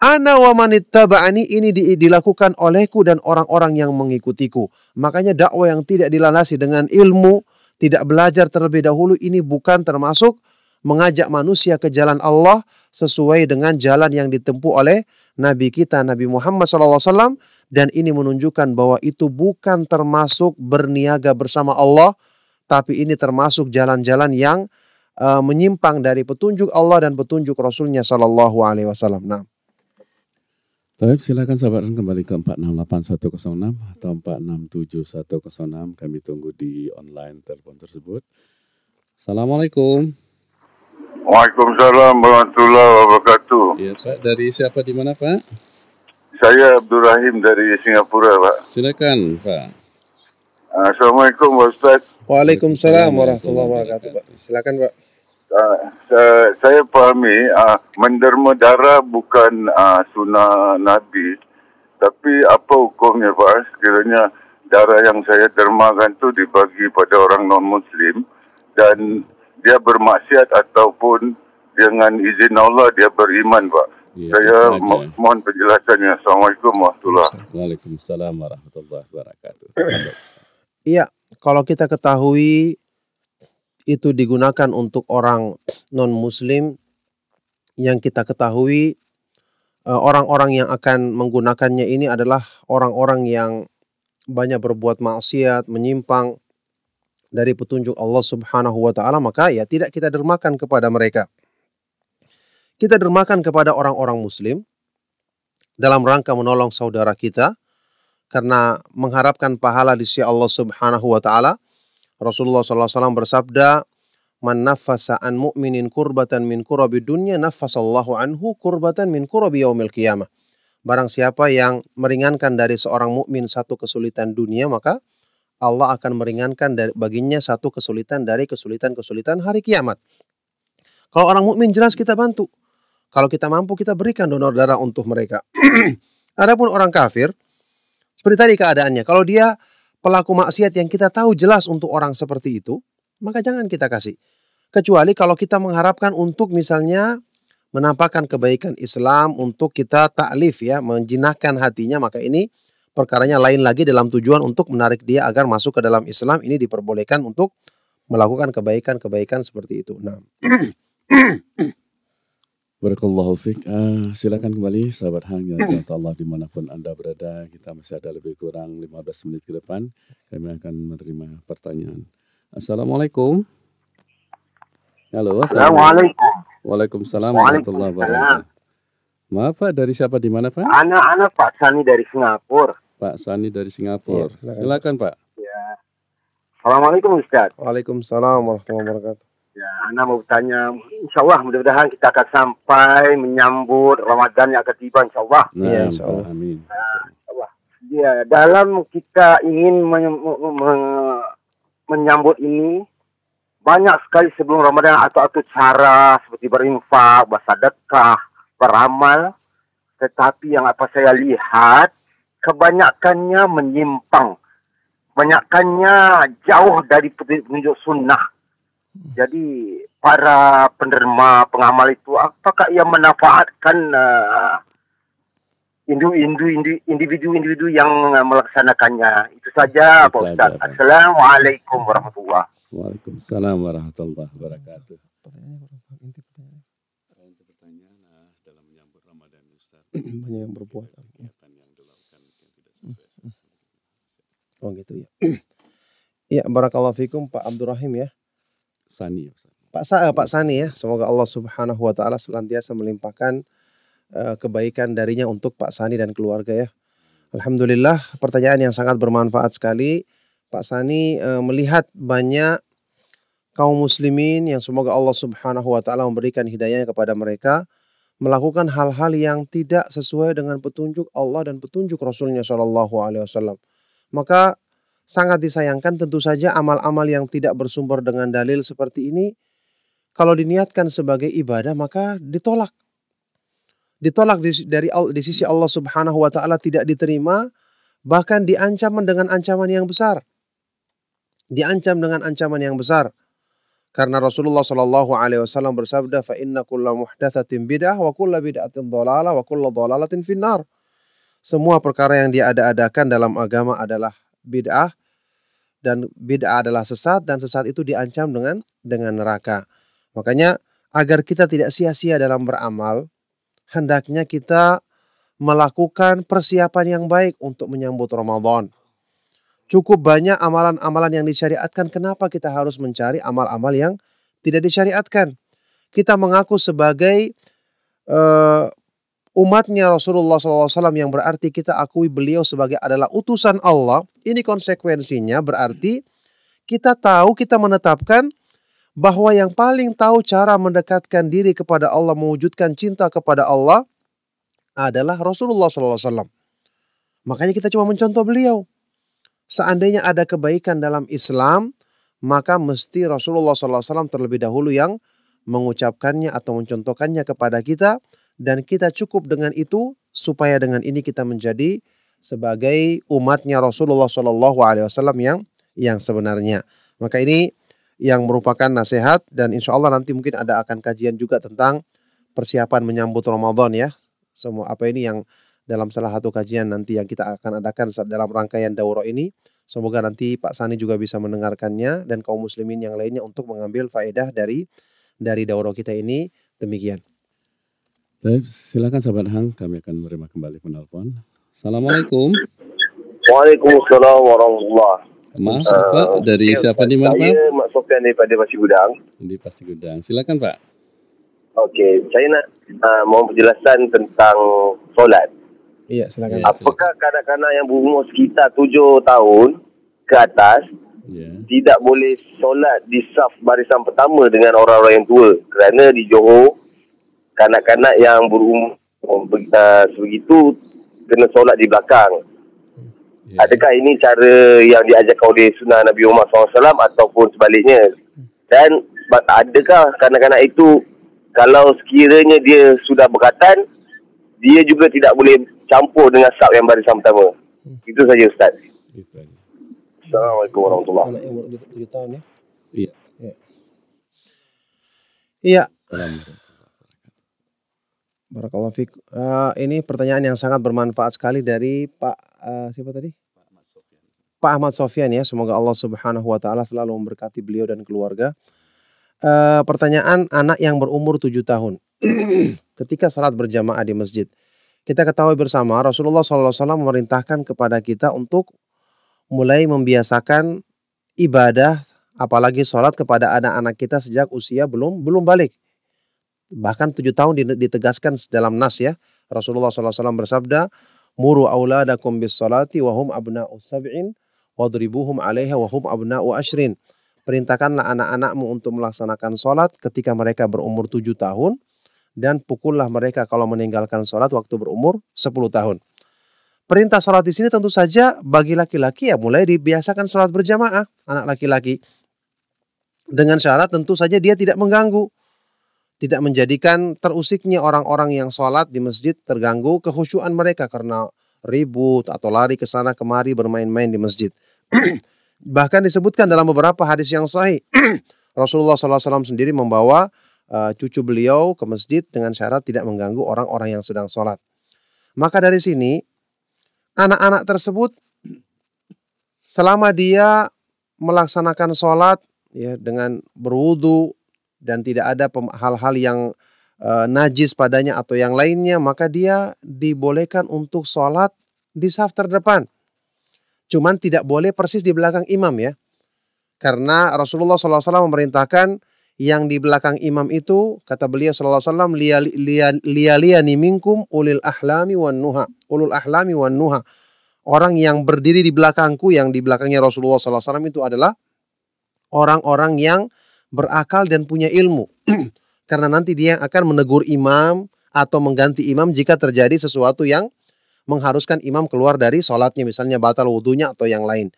Ana wa manittaba'ani, ini dilakukan olehku dan orang-orang yang mengikutiku. Makanya dakwah yang tidak dilandasi dengan ilmu, tidak belajar terlebih dahulu, ini bukan termasuk mengajak manusia ke jalan Allah sesuai dengan jalan yang ditempuh oleh Nabi kita, Nabi Muhammad SAW. Dan ini menunjukkan bahwa itu bukan termasuk berniaga bersama Allah, tapi ini termasuk jalan-jalan yang menyimpang dari petunjuk Allah dan petunjuk Rasulnya SAW. Nah. Baik, silakan sahabat kembali ke 468106 atau 467106. Kami tunggu di online telepon tersebut. Assalamualaikum. Waalaikumsalam warahmatullahi wabarakatuh. Iya Pak, dari siapa di mana Pak? Saya Abdul Rahim dari Singapura Pak. Silakan Pak. Assalamualaikum Pak Ustaz. Waalaikumsalam warahmatullahi wabarakatuh Pak. Silakan Pak. Saya pahami menderma darah bukan sunnah Nabi, tapi apa hukumnya Pak? Sekiranya darah yang saya dermakan tu dibagi pada orang non-Muslim dan dia bermaksiat ataupun dengan izin Allah dia beriman Pak. Ya, saya mohon penjelasannya. Assalamualaikum warahmatullahi wabarakatuh. Waalaikumsalam warahmatullahi wabarakatuh. Iya, kalau kita ketahui itu digunakan untuk orang non-muslim, yang kita ketahui orang-orang yang akan menggunakannya ini adalah orang-orang yang banyak berbuat maksiat, menyimpang dari petunjuk Allah Subhanahu wa taala, maka ya tidak kita dermakan kepada mereka. Kita dermakan kepada orang-orang muslim dalam rangka menolong saudara kita karena mengharapkan pahala di sisi Allah Subhanahu wa taala. Rasulullah SAW bersabda, "Man naffasa an mu'minin kurbatan min kurabi dunya, naffasallahu anhu kurbatan min kurabi yaumil qiyamah." Barang siapa yang meringankan dari seorang mukmin satu kesulitan dunia, maka Allah akan meringankan baginya satu kesulitan dari kesulitan-kesulitan hari kiamat. Kalau orang mukmin jelas kita bantu. Kalau kita mampu kita berikan donor darah untuk mereka. Adapun orang kafir, seperti tadi keadaannya, kalau dia pelaku maksiat yang kita tahu jelas untuk orang seperti itu, maka jangan kita kasih. Kecuali kalau kita mengharapkan untuk misalnya menampakkan kebaikan Islam, untuk kita ta'lif ya, menjinakkan hatinya, maka ini perkaranya lain lagi dalam tujuan untuk menarik dia agar masuk ke dalam Islam. Ini diperbolehkan untuk melakukan kebaikan-kebaikan seperti itu. Nah. Barakallahu fiik. Silakan kembali sahabat Hang yang dirahmati Allah dimanapun Anda berada. Kita masih ada lebih kurang 15 menit ke depan. Kami akan menerima pertanyaan. Assalamualaikum. Halo. Assalamualaikum. Waalaikumsalam warahmatullahi wabarakatuh. Maaf Pak, dari siapa di mana Pak? Anak Pak Sani dari Singapura. Pak Sani dari Singapura. Ya, silakan Pak. Ya. Assalamualaikum Ustaz. Waalaikumsalam warahmatullahi wabarakatuh. Ya, Ana mau bertanya, insya Allah mudah-mudahan kita akan sampai menyambut Ramadan yang akan tiba, insya Allah. Nah, ya, insya Allah. Amin. Ya, dalam kita ingin menyambut ini, banyak sekali sebelum Ramadan atau cara seperti berinfak, bersedekah, beramal. Tetapi yang apa saya lihat, kebanyakannya menyimpang. Kebanyakannya jauh dari petunjuk sunnah. Jadi para penerima pengamal itu apakah ia memanfaatkan individu-individu yang melaksanakannya? Itu saja Pak Ustaz. Assalamualaikum warahmatullahi wabarakatuh. Waalaikumsalam warahmatullahi wabarakatuh. Untuk pertanyaan dalam menyambut Ramadan Ustaz. Banyak yang berbuat kegiatan yang dilakukan yang tidak sesuai. Oh gitu ya. Ya, barakallahu fikum Pak Abdurrahim ya. Sani. Pak Sani ya, semoga Allah Subhanahu wa taala senantiasa melimpahkan kebaikan darinya untuk Pak Sani dan keluarga ya. Alhamdulillah, pertanyaan yang sangat bermanfaat sekali. Pak Sani melihat banyak kaum muslimin yang semoga Allah Subhanahu wa taala memberikan hidayahnya kepada mereka melakukan hal-hal yang tidak sesuai dengan petunjuk Allah dan petunjuk Rasulnya Shallallahu alaihi wasallam. Maka sangat disayangkan tentu saja amal-amal yang tidak bersumber dengan dalil seperti ini kalau diniatkan sebagai ibadah maka ditolak. Ditolak di sisi Allah Subhanahu wa taala, tidak diterima, bahkan diancam dengan ancaman yang besar. Diancam dengan ancaman yang besar. Karena Rasulullah Shallallahu alaihi wasallam bersabda, "Fa inna kulla muhdatsatin bid'ah wa kulla bid'atin dhalalah wa kulla dhalalatin finnar." Semua perkara yang diada-adakan dalam agama adalah bid'ah, dan bid'ah adalah sesat, dan sesat itu diancam dengan neraka. Makanya agar kita tidak sia-sia dalam beramal, hendaknya kita melakukan persiapan yang baik untuk menyambut Ramadan. Cukup banyak amalan-amalan yang disyariatkan, kenapa kita harus mencari amal-amal yang tidak disyariatkan? Kita mengaku sebagai umatnya Rasulullah SAW yang berarti kita akui beliau sebagai adalah utusan Allah. Ini konsekuensinya berarti kita tahu, kita menetapkan bahwa yang paling tahu cara mendekatkan diri kepada Allah, mewujudkan cinta kepada Allah adalah Rasulullah SAW. Makanya kita cuma mencontoh beliau. Seandainya ada kebaikan dalam Islam, maka mesti Rasulullah SAW terlebih dahulu yang mengucapkannya atau mencontohkannya kepada kita. Dan kita cukup dengan itu supaya dengan ini kita menjadi sebagai umatnya Rasulullah SAW yang sebenarnya. Maka ini yang merupakan nasihat, dan insya Allah nanti mungkin akan kajian juga tentang persiapan menyambut Ramadan ya. Semua apa ini yang dalam salah satu kajian nanti yang kita akan adakan dalam rangkaian daurah ini. Semoga nanti Pak Sani juga bisa mendengarkannya dan kaum muslimin yang lainnya untuk mengambil faedah dari daurah kita ini. Demikian. Baik, silakan sahabat Hang, kami akan menerima kembali penelpon. Assalamualaikum. Waalaikumsalam warahmatullahi. Maaf Pak, dari siapa di mana Pak? Saya Mak Sofian daripada Pasir Gudang. Di Pasir Gudang. Silakan Pak. Okey, saya nak mohon penjelasan tentang solat. Iya, silakan. Apakah kanak-kanak yang berumur sekitar 7 tahun ke atas tidak boleh solat di saf barisan pertama dengan orang-orang yang tua? Kerana di Johor, kanak-kanak yang berumur sebegitu kena solat di belakang. Adakah ini cara yang diajarkan oleh sunnah Nabi Muhammad SAW ataupun sebaliknya? Dan adakah kanak-kanak itu kalau sekiranya dia sudah berkatan, dia juga tidak boleh campur dengan saf yang barisan pertama? Itu saja Ustaz. Assalamualaikum warahmatullahi wabarakatuh. 7 tahun ya? Iya. Iya. Barakallahu fiik. Ini pertanyaan yang sangat bermanfaat sekali dari Pak siapa tadi? Pak Ahmad Sofyan ya. Semoga Allah Subhanahu wa taala selalu memberkati beliau dan keluarga. Pertanyaan anak yang berumur 7 tahun ketika salat berjamaah di masjid. Kita ketahui bersama Rasulullah SAW memerintahkan kepada kita untuk mulai membiasakan ibadah, apalagi sholat kepada anak-anak kita sejak usia belum balik. Bahkan 7 tahun ditegaskan dalam nas ya. Rasulullah SAW bersabda, "Muru auladakum bis salati wa hum abna'u sab'in wadribuhum 'alaiha wa hum abna'u ashrin." Perintahkanlah anak-anakmu untuk melaksanakan sholat ketika mereka berumur 7 tahun dan pukullah mereka kalau meninggalkan sholat waktu berumur 10 tahun. Perintah sholat di sini tentu saja bagi laki-laki ya mulai dibiasakan sholat berjamaah anak laki-laki. Dengan syarat tentu saja dia tidak mengganggu. Tidak menjadikan terusiknya orang-orang yang sholat di masjid terganggu kekhusyuan mereka karena ribut atau lari ke sana kemari bermain-main di masjid. Bahkan disebutkan dalam beberapa hadis yang sahih, Rasulullah SAW sendiri membawa cucu beliau ke masjid dengan syarat tidak mengganggu orang-orang yang sedang sholat. Maka dari sini, anak-anak tersebut selama dia melaksanakan sholat ya, dengan berwudu dan tidak ada hal-hal yang najis padanya atau yang lainnya, maka dia dibolehkan untuk sholat di saf terdepan. Cuman tidak boleh persis di belakang imam ya. Karena Rasulullah SAW memerintahkan yang di belakang imam itu, kata beliau SAW, liyaliyani minkum ulil ahlami wan nuha. Ulul ahlami wan nuha. Orang yang berdiri di belakangku, yang di belakangnya Rasulullah SAW itu adalah orang-orang yang berakal dan punya ilmu. Karena nanti dia akan menegur imam atau mengganti imam jika terjadi sesuatu yang mengharuskan imam keluar dari sholatnya, misalnya batal wudunya atau yang lain.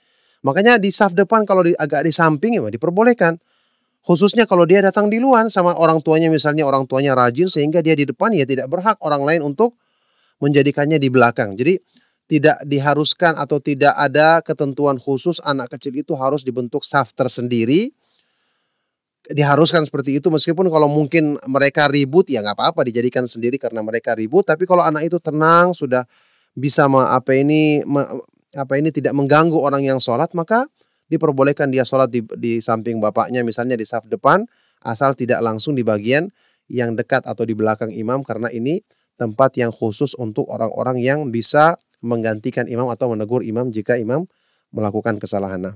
Makanya di saf depan kalau agak di samping ya diperbolehkan. Khususnya kalau dia datang di luar sama orang tuanya, misalnya orang tuanya rajin sehingga dia di depan, ya tidak berhak orang lain untuk menjadikannya di belakang. Jadi tidak diharuskan atau tidak ada ketentuan khusus anak kecil itu harus dibentuk saf tersendiri. Diharuskan seperti itu, meskipun kalau mungkin mereka ribut ya nggak apa-apa dijadikan sendiri karena mereka ribut. Tapi kalau anak itu tenang, sudah bisa tidak mengganggu orang yang sholat, maka diperbolehkan dia sholat di samping bapaknya, misalnya di saf depan, asal tidak langsung di bagian yang dekat atau di belakang imam, karena ini tempat yang khusus untuk orang-orang yang bisa menggantikan imam atau menegur imam jika imam melakukan kesalahan.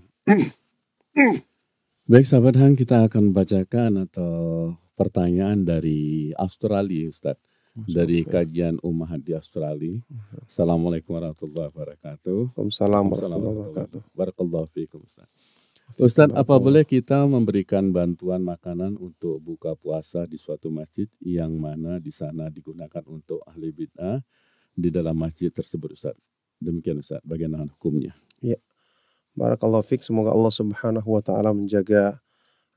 Baik sahabat Hang, kita akan bacakan atau pertanyaan dari Australia Ustaz. Dari kajian Ummahat di Australia. Assalamualaikum warahmatullahi wabarakatuh. Waalaikumsalam warahmatullahi wabarakatuh. Barakallahu fiikum Ustaz. Ustaz, apa boleh kita memberikan bantuan makanan untuk buka puasa di suatu masjid yang mana di sana digunakan untuk ahli bid'ah di dalam masjid tersebut Ustaz? Demikian Ustaz, bagaimana hukumnya? Ya. Barakallahu fiik, semoga Allah Subhanahu wa taala menjaga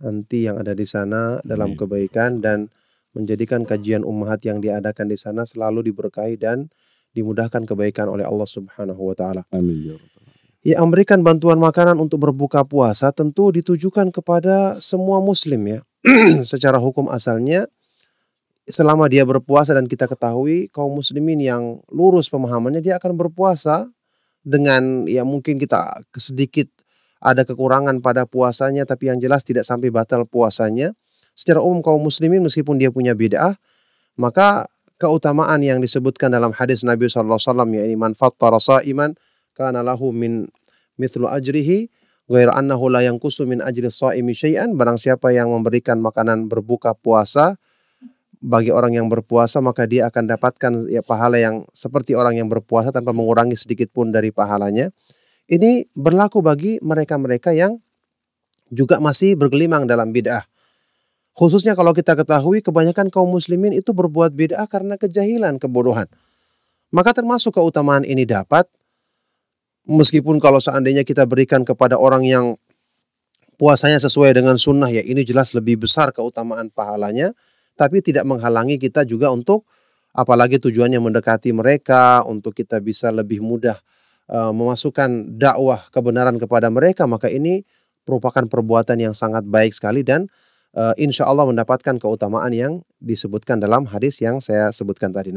anti yang ada di sana dalam kebaikan dan menjadikan kajian ummahat yang diadakan di sana selalu diberkahi dan dimudahkan kebaikan oleh Allah Subhanahu wa taala. Amin ya rabbal alamin. Ya, memberikan bantuan makanan untuk berbuka puasa tentu ditujukan kepada semua muslim ya. Secara hukum asalnya selama dia berpuasa, dan kita ketahui kaum muslimin yang lurus pemahamannya dia akan berpuasa dengan ya mungkin kita sedikit ada kekurangan pada puasanya, tapi yang jelas tidak sampai batal puasanya. Secara umum kaum muslimin meskipun dia punya bid'ah, maka keutamaan yang disebutkan dalam hadis Nabi SAW, yakni man fattara sha'iman kana lahu min mithlu ajrihi ghairu annahu la yanqusu min ajri shaimi syai'an. Barang siapa yang memberikan makanan berbuka puasa bagi orang yang berpuasa, maka dia akan dapatkan ya pahala yang seperti orang yang berpuasa tanpa mengurangi sedikit pun dari pahalanya. Ini berlaku bagi mereka-mereka yang juga masih bergelimang dalam bid'ah. Khususnya kalau kita ketahui kebanyakan kaum muslimin itu berbuat bid'ah karena kejahilan, kebodohan. Maka termasuk keutamaan ini dapat, meskipun kalau seandainya kita berikan kepada orang yang puasanya sesuai dengan sunnah, ya ini jelas lebih besar keutamaan pahalanya, tapi tidak menghalangi kita juga untuk, apalagi tujuannya mendekati mereka, untuk kita bisa lebih mudah memasukkan dakwah kebenaran kepada mereka, maka ini merupakan perbuatan yang sangat baik sekali dan insya Allah mendapatkan keutamaan yang disebutkan dalam hadis yang saya sebutkan tadi.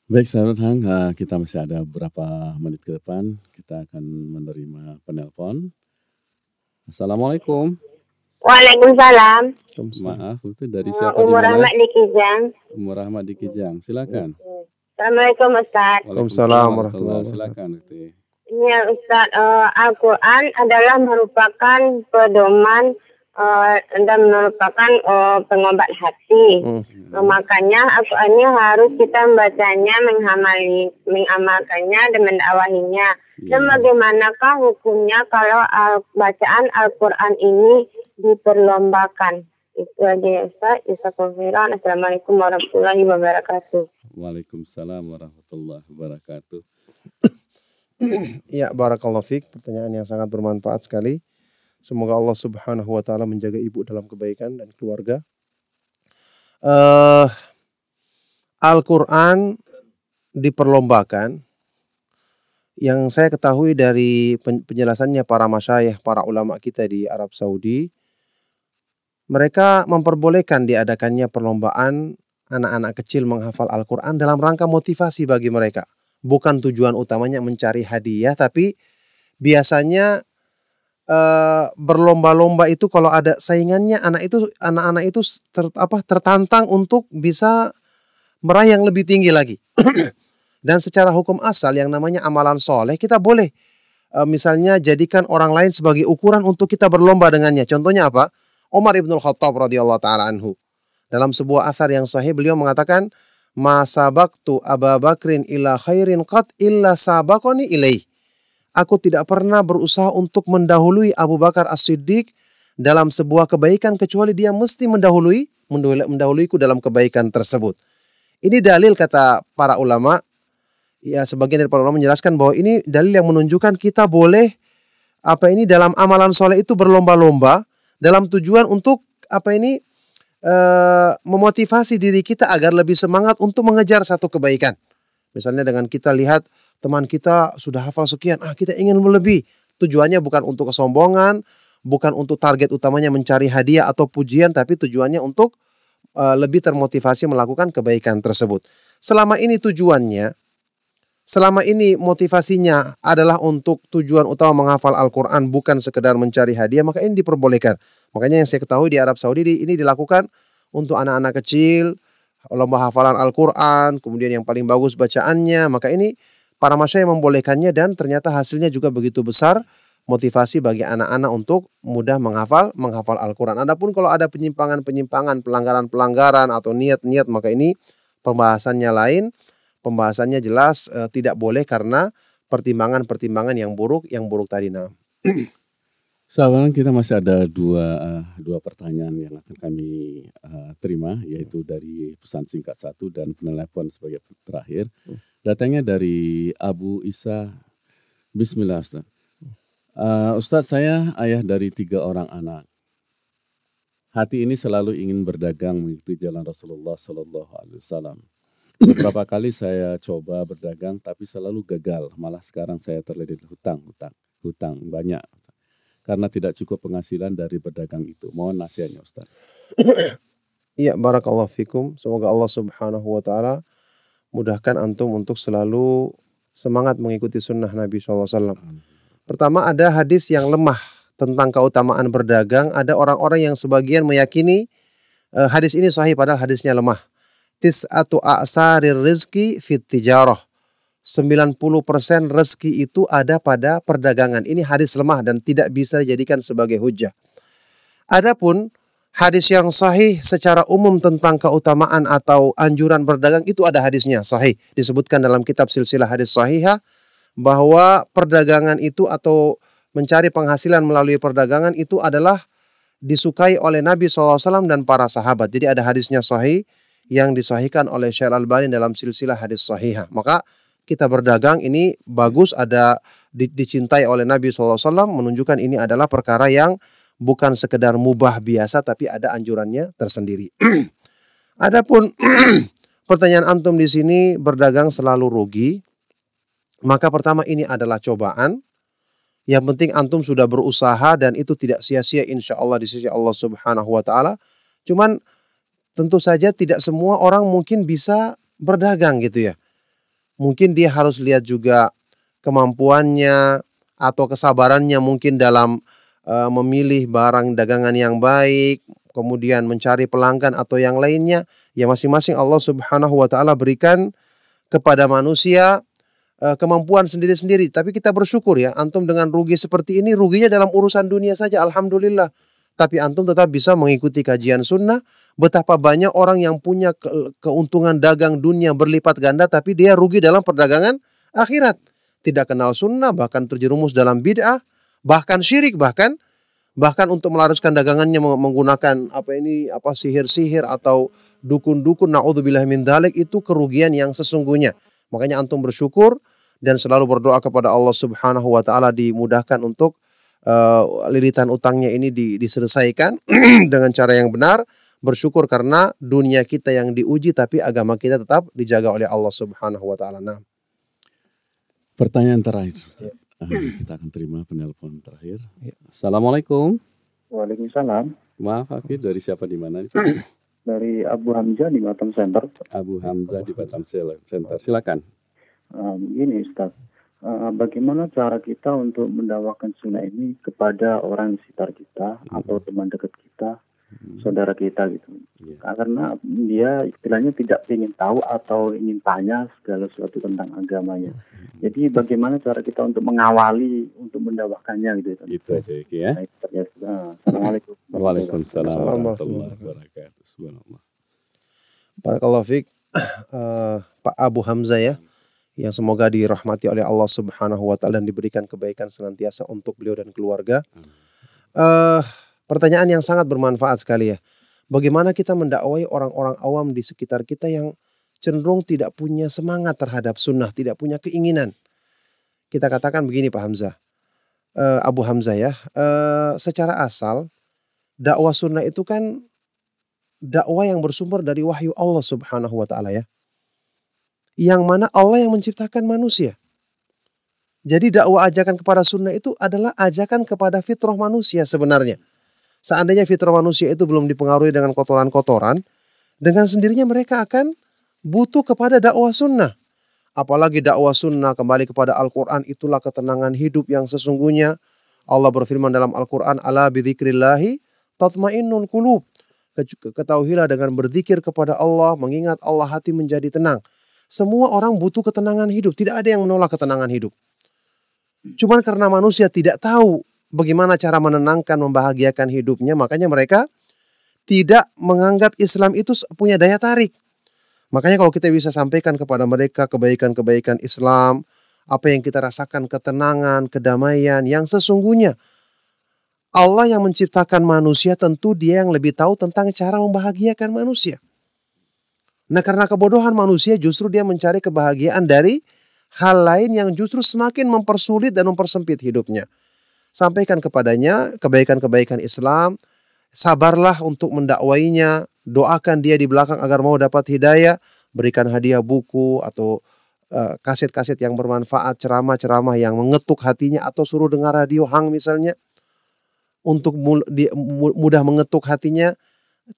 Baik, sahabat Hang, kita masih ada beberapa menit ke depan. Kita akan menerima penelpon. Assalamualaikum. Waalaikumsalam. Maaf, itu dari siapa? Umur Rahmat di Kijang. Umur Rahmat di Kijang, silakan. Assalamualaikum Ustaz. Waalaikumsalam warahmatullahi wabarakatuh. Silakan. Ya Ustaz, Al-Quran adalah merupakan pedoman dan merupakan pengobat hati. Makanya Al-Quran ini harus kita membacanya, mengamalkannya dan mendakwahinya. Dan bagaimanakah hukumnya kalau bacaan Al-Quran ini diperlombakan? Itu aja ya Ustaz. Assalamualaikum warahmatullahi wabarakatuh. Waalaikumsalam warahmatullahi wabarakatuh. Ya, barakallahu fiik. Pertanyaan yang sangat bermanfaat sekali. Semoga Allah Subhanahu wa taala menjaga ibu dalam kebaikan dan keluarga. Al-Qur'an diperlombakan. Yang saya ketahui dari penjelasannya para masyayikh, para ulama kita di Arab Saudi, mereka memperbolehkan diadakannya perlombaan anak-anak kecil menghafal Al-Quran dalam rangka motivasi bagi mereka. Bukan tujuan utamanya mencari hadiah, tapi biasanya berlomba-lomba itu kalau ada saingannya, anak-anak itu tertantang untuk bisa meraih yang lebih tinggi lagi. Dan secara hukum asal yang namanya amalan soleh, kita boleh misalnya jadikan orang lain sebagai ukuran untuk kita berlomba dengannya. Contohnya apa? Umar ibn Khattab radhiyallahu ta'ala anhu. Dalam sebuah athar yang sahih beliau mengatakan, "Ma sabaqtu Aba Bakrin ila khairin qat illa sabaqani ilaih." Aku tidak pernah berusaha untuk mendahului Abu Bakar As-Siddiq dalam sebuah kebaikan kecuali dia mesti mendahuluiku dalam kebaikan tersebut. Ini dalil kata para ulama. Ya, sebagian dari para ulama menjelaskan bahwa ini dalil yang menunjukkan kita boleh dalam amalan soleh itu berlomba-lomba dalam tujuan untuk memotivasi diri kita agar lebih semangat untuk mengejar satu kebaikan. Misalnya dengan kita lihat teman kita sudah hafal sekian, kita ingin lebih. Tujuannya bukan untuk kesombongan, bukan untuk target utamanya mencari hadiah atau pujian, tapi tujuannya untuk lebih termotivasi melakukan kebaikan tersebut. Selama ini tujuannya, selama ini motivasinya adalah untuk tujuan utama menghafal Al-Quran, bukan sekedar mencari hadiah, maka ini diperbolehkan. Makanya yang saya ketahui di Arab Saudi ini dilakukan untuk anak-anak kecil, lomba hafalan Al-Quran, kemudian yang paling bagus bacaannya. Maka ini para masyayikh membolehkannya dan ternyata hasilnya juga begitu besar, motivasi bagi anak-anak untuk mudah menghafal Al-Quran. Adapun kalau ada penyimpangan-penyimpangan, pelanggaran-pelanggaran atau niat-niat, maka ini pembahasannya lain. Pembahasannya jelas tidak boleh karena pertimbangan-pertimbangan yang buruk tadi. Sahabat, kita masih ada dua pertanyaan yang akan kami terima, yaitu dari pesan singkat satu dan penelepon sebagai terakhir. Datangnya dari Abu Isa. Bismillah Ustaz. Ustaz, saya ayah dari 3 orang anak. Hati ini selalu ingin berdagang mengikuti jalan Rasulullah SAW. Beberapa kali saya coba berdagang tapi selalu gagal. Malah sekarang saya terlilit hutang banyak. Karena tidak cukup penghasilan dari berdagang itu. Mohon nasihatnya Ustaz. Iya, barakallahu fikum. Semoga Allah Subhanahu wa taala mudahkan antum untuk selalu semangat mengikuti sunnah Nabi SAW. Pertama, ada hadis yang lemah tentang keutamaan berdagang. Ada orang-orang yang sebagian meyakini hadis ini sahih padahal hadisnya lemah. Tis'atu a'sarir rizki fit tijarah. 90% rezeki itu ada pada perdagangan. Ini hadis lemah dan tidak bisa dijadikan sebagai hujjah. Adapun hadis yang sahih secara umum tentang keutamaan atau anjuran berdagang itu ada hadisnya sahih. Disebutkan dalam kitab silsilah hadis sahihah bahwa perdagangan itu atau mencari penghasilan melalui perdagangan itu adalah disukai oleh Nabi SAW dan para sahabat. Jadi ada hadisnya sahih yang disahihkan oleh Syekh Al-Albani dalam silsilah hadis sahihah. Maka kita berdagang ini bagus, ada dicintai oleh Nabi SAW, menunjukkan ini adalah perkara yang bukan sekedar mubah biasa, tapi ada anjurannya tersendiri. Adapun pertanyaan antum di sini, berdagang selalu rugi. Maka pertama, ini adalah cobaan. Yang penting antum sudah berusaha dan itu tidak sia-sia insya Allah di sisi Allah Subhanahu wa Ta'ala. Cuman tentu saja tidak semua orang mungkin bisa berdagang gitu ya. Mungkin dia harus lihat juga kemampuannya atau kesabarannya mungkin dalam memilih barang dagangan yang baik, kemudian mencari pelanggan atau yang lainnya. Ya masing-masing Allah Subhanahu wa Ta'ala berikan kepada manusia kemampuan sendiri-sendiri. Tapi kita bersyukur ya, antum dengan rugi seperti ini, ruginya dalam urusan dunia saja, alhamdulillah. Tapi antum tetap bisa mengikuti kajian sunnah. Betapa banyak orang yang punya keuntungan dagang dunia berlipat ganda, tapi dia rugi dalam perdagangan akhirat. Tidak kenal sunnah, bahkan terjerumus dalam bid'ah, bahkan syirik, bahkan untuk melaruskan dagangannya menggunakan sihir-sihir atau dukun-dukun. Na'udzubillah min dzalik, itu kerugian yang sesungguhnya. Makanya antum bersyukur dan selalu berdoa kepada Allah Subhanahu wa Ta'ala dimudahkan untuk lilitan utangnya ini diselesaikan dengan cara yang benar. Bersyukur karena dunia kita yang diuji tapi agama kita tetap dijaga oleh Allah Subhanahu wa Ta'ala. Nah, pertanyaan terakhir, kita akan terima penelpon terakhir. Assalamualaikum. Waalaikumsalam. Maaf Hafid, dari siapa di mana? Dari Abu Hamzah di Batam Center. Abu Hamzah di Batam Center. Silakan. Ini Ustaz. Bagaimana cara kita untuk mendakwakan sunnah ini kepada orang di sekitar kita atau teman dekat kita, saudara kita gitu. Karena dia istilahnya tidak ingin tahu atau ingin tanya segala sesuatu tentang agamanya. Jadi bagaimana cara kita untuk mengawali untuk mendakwakannya gitu. Itu aja ya. Assalamualaikum. Waalaikumsalam warahmatullahi wabarakatuh. Subhanallah. Barakallahu fiik. Pak Abu Hamzah ya, yang semoga dirahmati oleh Allah Subhanahu wa Ta'ala dan diberikan kebaikan senantiasa untuk beliau dan keluarga. Pertanyaan yang sangat bermanfaat sekali ya. Bagaimana kita mendakwai orang-orang awam di sekitar kita yang cenderung tidak punya semangat terhadap sunnah, tidak punya keinginan. Kita katakan begini Pak Hamzah, Abu Hamzah ya, secara asal dakwah sunnah itu kan dakwah yang bersumber dari wahyu Allah Subhanahu wa Ta'ala ya. Yang mana Allah yang menciptakan manusia. Jadi dakwah ajakan kepada sunnah itu adalah ajakan kepada fitrah manusia sebenarnya. Seandainya fitrah manusia itu belum dipengaruhi dengan kotoran-kotoran, dengan sendirinya mereka akan butuh kepada dakwah sunnah. Apalagi dakwah sunnah kembali kepada Al-Quran, itulah ketenangan hidup yang sesungguhnya. Allah berfirman dalam Al-Quran, ala bidzikrillahi tatmainnul qulub. Ketahuilah dengan berzikir kepada Allah, mengingat Allah, hati menjadi tenang. Semua orang butuh ketenangan hidup. Tidak ada yang menolak ketenangan hidup. Cuman karena manusia tidak tahu bagaimana cara menenangkan, membahagiakan hidupnya, makanya mereka tidak menganggap Islam itu punya daya tarik. Makanya kalau kita bisa sampaikan kepada mereka kebaikan-kebaikan Islam, apa yang kita rasakan, ketenangan, kedamaian yang sesungguhnya. Allah yang menciptakan manusia, tentu dia yang lebih tahu tentang cara membahagiakan manusia. Nah, karena kebodohan manusia justru dia mencari kebahagiaan dari hal lain yang justru semakin mempersulit dan mempersempit hidupnya. Sampaikan kepadanya kebaikan-kebaikan Islam, sabarlah untuk mendakwainya, doakan dia di belakang agar mau dapat hidayah, berikan hadiah buku atau kaset-kaset yang bermanfaat, ceramah-ceramah yang mengetuk hatinya, atau suruh dengar radio Hang misalnya, untuk mudah mengetuk hatinya.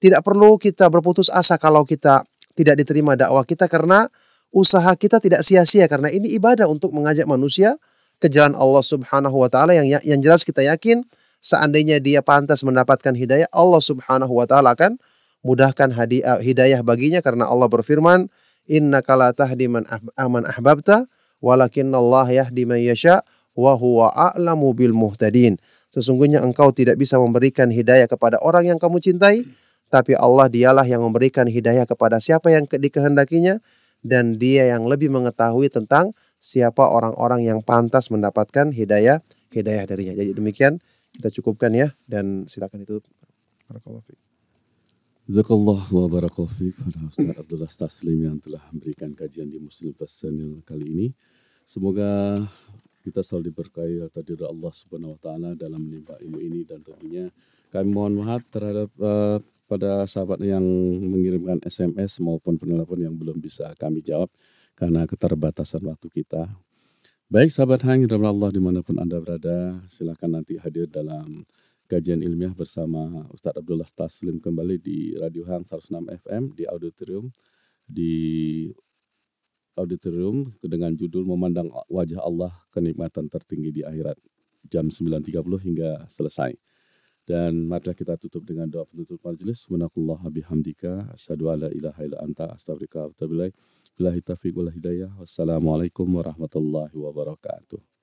Tidak perlu kita berputus asa kalau kita tidak diterima dakwah kita, karena usaha kita tidak sia-sia karena ini ibadah untuk mengajak manusia ke jalan Allah Subhanahu wa taala yang jelas kita yakin seandainya dia pantas mendapatkan hidayah, Allah Subhanahu wa taala akan mudahkan hidayah baginya karena Allah berfirman, "Innaka la tahdi man ahbabta, walakinnallaha yahdi man yasha wa huwa a'lamu bil muhtadin." Sesungguhnya engkau tidak bisa memberikan hidayah kepada orang yang kamu cintai, tapi Allah dialah yang memberikan hidayah kepada siapa yang dikehendakinya, dan dia yang lebih mengetahui tentang siapa orang-orang yang pantas mendapatkan hidayah darinya. Jadi demikian, kita cukupkan ya, dan silakan itu. Barakallahu fiik. Jazakallah wa barakallahu fiik pada Ustaz Abdullah Taslim yang telah memberikan kajian di Muslim Channel kali ini. Semoga kita selalu diberkahi atau dari Allah Subhanahu wa taala dalam menimba ilmu ini, dan tentunya kami mohon maaf terhadap pada sahabat yang mengirimkan SMS maupun penelpon yang belum bisa kami jawab karena keterbatasan waktu kita. Baik sahabat Hang yang Allah dimanapun Anda berada, silakan nanti hadir dalam kajian ilmiah bersama Ustaz Abdullah Taslim kembali di Radio Hang 106 FM di auditorium dengan judul Memandang Wajah Allah, Kenikmatan Tertinggi di Akhirat, jam 9.30 hingga selesai. Dan marilah kita tutup dengan doa penutup majelis. Subhanakallah bihamdika asyhadu alla ilaha illa anta astaghfiruka wa atubu ilaik. Billahi taufiq wal hidayah. Wassalamualaikum warahmatullahi wabarakatuh.